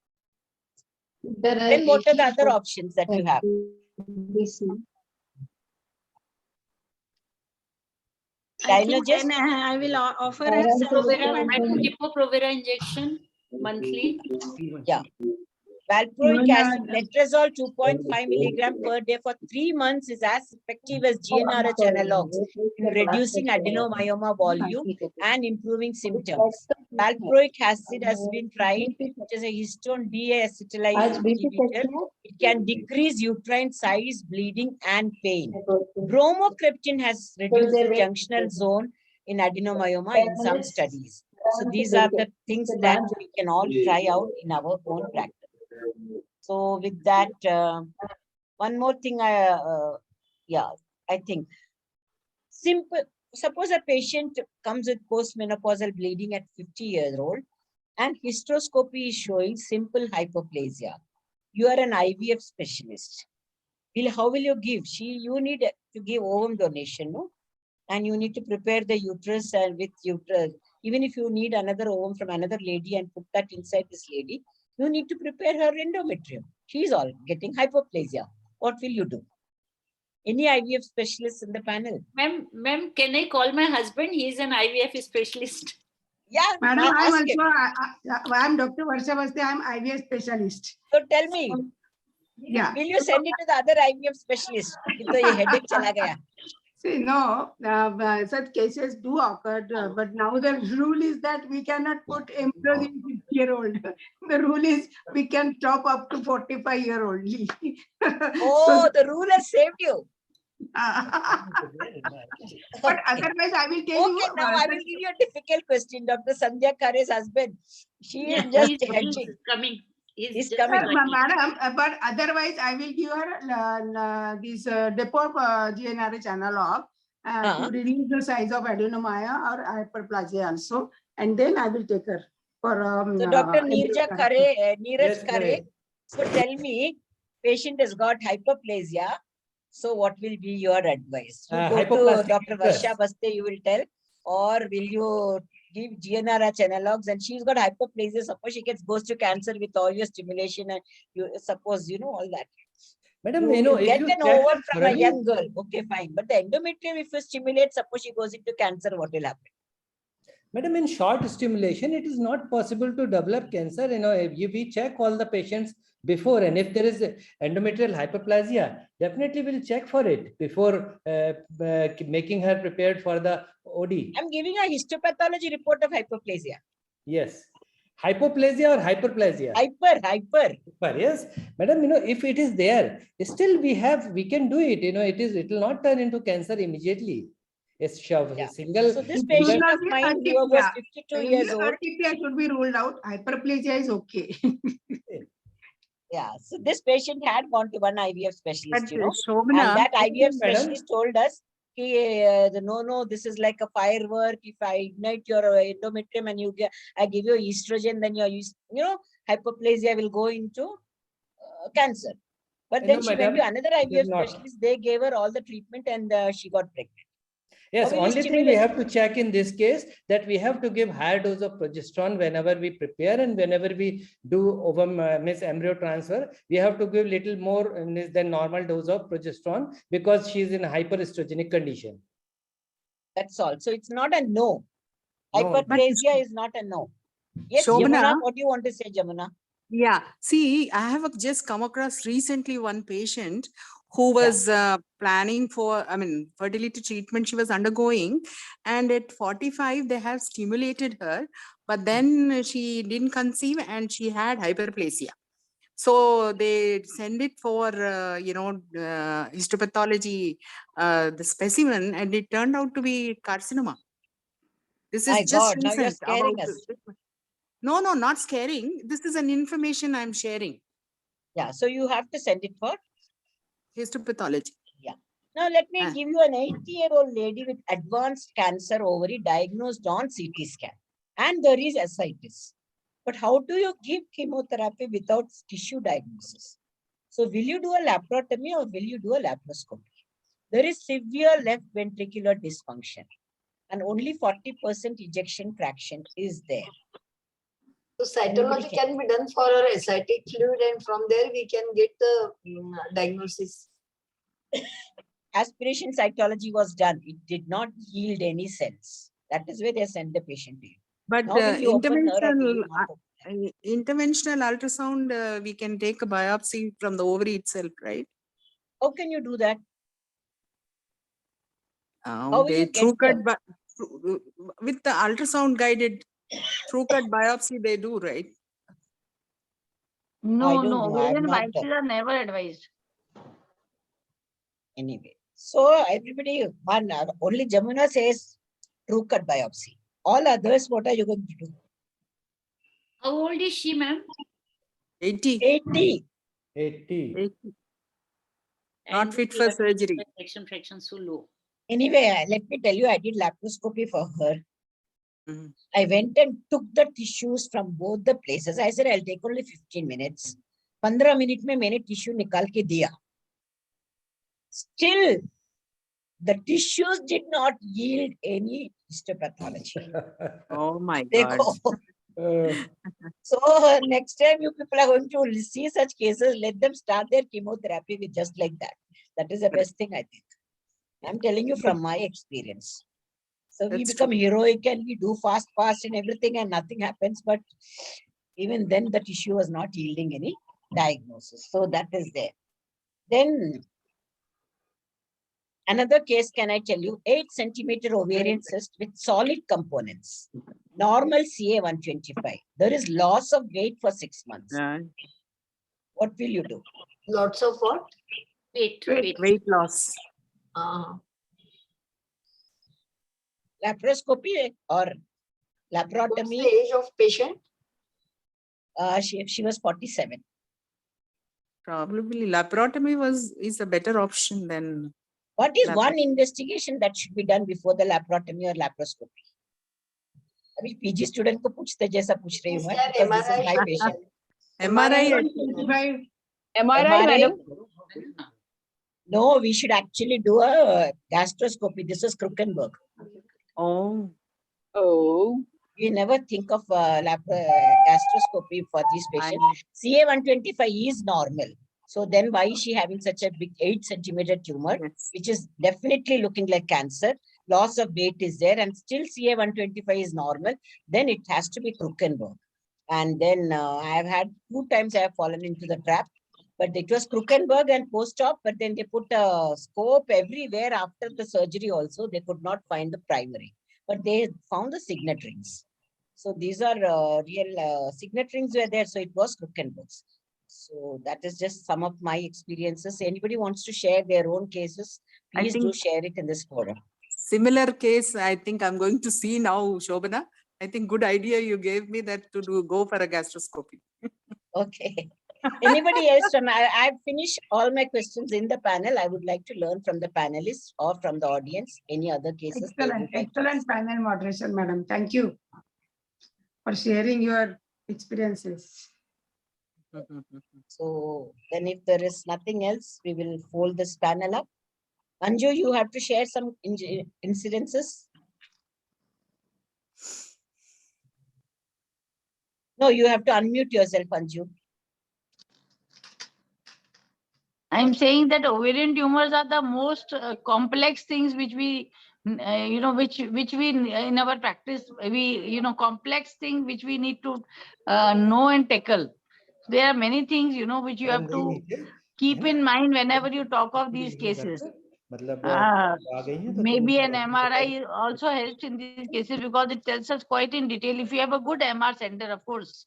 इधर है Then what are the एक other options that you have? Dynogest? I will offer her Depo-provera injection monthly. Yeah. Valproic acid, letrozole 2.5 milligram per day for 3 months is as effective as GnRH analogs in reducing adenomyoma volume and improving symptoms. Valproic acid has been tried, which is a histone deacetylase inhibitor. It can decrease uterine size, bleeding, and pain. Bromocriptine has reduced the junctional zone in adenomyoma in some studies. So these are the things that we can all try out in our own practice. So with that, one more thing, I think simple. Suppose a patient comes with postmenopausal bleeding at 50 years old, and hysteroscopy is showing simple hypoplasia. You are an IVF specialist. How will you give? You need to give ovum donation, no? And you need to prepare the uterus and with uterus. Even if you need another ovum from another lady and put that inside this lady, you need to prepare her endometrium. She's all getting hypoplasia. What will you do? Any IVF specialists in the panel? Ma'am, can I call my husband? He's an IVF specialist. Yeah, Madam, I'm Dr. Varsha Vaste, I'm IVF specialist. So tell me, yeah. Will you send it to the other IVF specialist? Headache chala gaya. See, no, such cases do occur, but now the rule is that we cannot put embryos in 50-year-old. The rule is we can stop up to 45-year-old. Oh, the rule has saved you. But otherwise, I will tell you. Okay, now I will give you a difficult question. Dr. Sandhya Khare's husband. She is just hedging. Coming. He's coming. Madam, but otherwise, I will give her this Depo-GnRH analog to reduce the size of adenomya or hyperplasia also. and then I will take her for So Dr. embryo Neeraj transplant. Neeraj Khare, so tell me, patient has got hyperplasia. So what will be your advice? You go to Hypoplastic Dr. uterus. Varsha Baste, you will tell, or will you give GnRH analogs? And she's got hyperplasia. Suppose she goes to cancer with all your stimulation, and you suppose you know all that. Madam, You if get you an check ovum from a thoroughly- young girl. Okay, fine. But the endometrium, if you stimulate, suppose she goes into cancer, what will happen? Madam, in short stimulation, it is not possible to develop cancer. If we check all the patients before, and if there is endometrial hyperplasia, definitely we'll check for it before making her prepared for the OD. I'm giving a histopathology report of hyperplasia. Yes. Hypoplasia or hyperplasia? Hyper. Yes. Madam, if it is there, still we can do it. It will not turn into cancer immediately. It's single. So this patient of mine who was 52 years old. Urticaria should be ruled out. Hyperplasia is okay. Yeah, so this patient had gone to one IVF specialist, But, and Shobana, that IVF madam. specialist told us, no, this is like a firework. If I ignite your endometrium and I give you estrogen, then hyperplasia will go into cancer. But then she went to another IVF specialist. They gave her all the treatment and she got pregnant. Yes, only thing we have to check in this case that we have to give higher dose of progesterone whenever we prepare, and whenever we do ovum embryo transfer, we have to give little more than normal dose of progesterone because she is in a hyperestrogenic condition. That's all. So it's not a no. Hyperplasia is not a no. Yes, Shobana, Jamuna, what do you want to say, Jamuna? Yeah, see, I have just come across recently one patient who was planning for, fertility treatment she was undergoing. And at 45, they have stimulated her, but then she didn't conceive and she had hyperplasia. So they send it for, histopathology, the specimen, and it turned out to be carcinoma. This is just now you're recent. scaring us. No, not scaring. This is an information I'm sharing. Yeah, so you have to send it for histopathology. Yeah. Now let me give you an 80-year-old lady with advanced cancer ovary diagnosed on CT scan. And there is ascites. But how do you give chemotherapy without tissue diagnosis? So will you do a laparotomy or will you do a laparoscopy? There is severe left ventricular dysfunction and only 40% ejection fraction is there. So cytology can be done for our ascitic fluid, and from there we can get the diagnosis. Aspiration cytology was done. It did not yield any cells. That is where they send the patient to you. But interventional ultrasound, we can take a biopsy from the ovary itself, right? How can you do that? With the ultrasound guided through cut biopsy, they do, right? No, ovarian biopsies are never advised. Anyway, so everybody, only Jamuna says true cut biopsy. All others, what are you going to do? How old is she, ma'am? 80. 80. Not fit for surgery. Fraction so low. Anyway, let me tell you, I did laparoscopy for her. I went and took the tissues from both the places. I said, I'll take only 15 minutes. 15 minutes mein maine tissue nikal ke diya. Still, the tissues did not yield any histopathology. Oh my God. So next time you people are going to see such cases, let them start their chemotherapy with just like that. That is the best thing, I think. I'm telling you from my experience. So we become heroic and we do fast and everything and nothing happens. But even then the tissue was not yielding any diagnosis. So that is there. Then another case, can I tell you, 8 centimeter ovarian cyst with solid components. Normal CA 125. There is loss of weight for 6 months. What will you do? Lots of what? Weight loss. Laparoscopy or laparotomy? What's the age of patient? She was 47. Probably laparotomy is a better option than. What is one investigation that should be done before the laparotomy or laparoscopy? अभी PG student को पूछते जैसा पूछ रही हूँ मैं, Scan because this is MRI. my patient. MRI. 125. MRI, madam. No, we should actually do a gastroscopy. This is Krukenberg. Oh. Oh. We never think of gastroscopy for these patients. CA 125 is normal. So then why is she having such a big 8-centimeter tumor, Yes. which is definitely looking like cancer? Loss of weight is there and still CA 125 is normal. Then it has to be Krukenberg. And then I have had 2 times I have fallen into the trap. But it was Krukenberg and post-op, but then they put a scope everywhere after the surgery also. They could not find the primary, but they found the signet rings. So these are real signet rings were there. So it was Krukenberg's. So that is just some of my experiences. Anybody wants to share their own cases, I please do think share it in this forum. similar case, I think I'm going to see now, Shobana. I think good idea you gave me that to go for a gastroscopy. Okay. Anybody else from, I've finished all my questions in the panel. I would like to learn from the panelists or from the audience, any other cases. they Excellent, would like to excellent panel moderation, madam. Thank you for sharing your experiences. So then if there is nothing else, we will fold this panel up. Anju, you have to share some incidences. No, you have to unmute yourself, Anju. I'm saying that ovarian tumors are the most complex things which we, which we in our practice, we, complex thing which we need to know and tackle. There are many things, which you have to keep in mind whenever you talk of these cases. Maybe an MRI also helps in these cases because it tells us quite in detail if you have a good MR center, of course.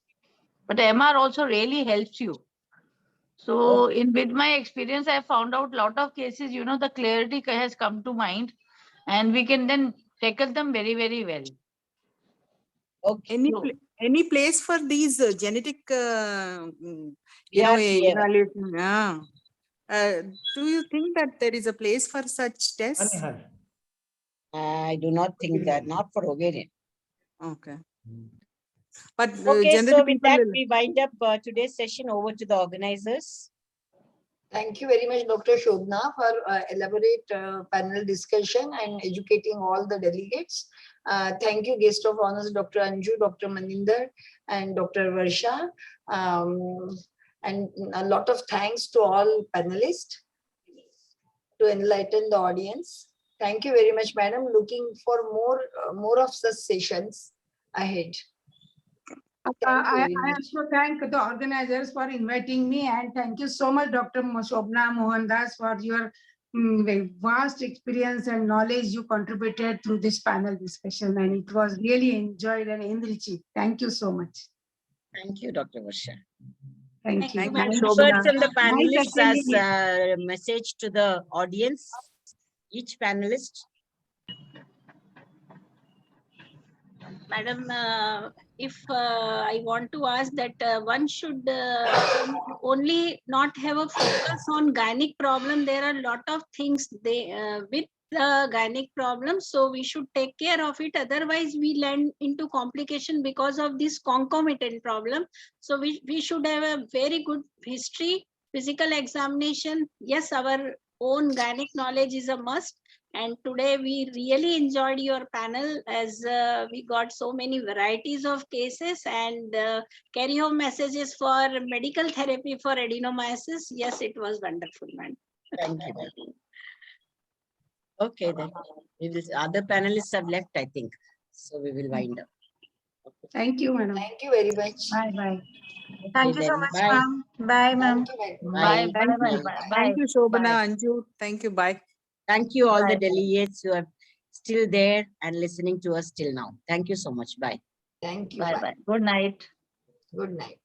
But MR also really helps you. So with my experience, I found out a lot of cases, the clarity has come to mind and we can then tackle them very, very well. Okay. Any place for these genetic, evaluation? Yeah. Do you think that there is a place for such tests? I do not think that, not for ovarian. Okay. But okay, generally so with people that, will... we wind up today's session. Over to the organizers. Thank you very much, Dr. Shobna, for elaborate panel discussion and educating all the delegates. Thank you, guest of honors, Dr. Anju, Dr. Maninder, and Dr. Varsha. And a lot of thanks to all panelists to enlighten the audience. Thank you very much, madam. Looking for more of such sessions ahead. I also thank the organizers for inviting me, and thank you so much, Dr. Shobna Mohandas, for your vast experience and knowledge you contributed through this panel discussion, and it was really enjoyed and enriching. Thank you so much. Thank you, Dr. Varsha. Thank you. Any words from the panelists as a message to the audience? Each panelist. Madam, if I want to ask that one should only not have a focus on gynec problem. There are a lot of things with gynec problems, so we should take care of it. Otherwise, we land into complication because of this concomitant problem. So we should have a very good history, physical examination. Yes, our own gynec knowledge is a must. And today we really enjoyed your panel as we got so many varieties of cases and carry home messages for medical therapy for adenomyosis. Yes, it was wonderful, man. Thank you. Okay, then. Other panelists have left, I think. So we will wind up. Thank you, madam. Thank you very much. Bye, bye. Thank you so then, much, bye. ma'am. Bye, ma'am. Bye. Thank you, Shobana, Anju. Thank you. Bye. Thank you, all the delegates who are still there and listening to us till now. Thank you so much. Bye. Thank you. Bye. Good night. Good night.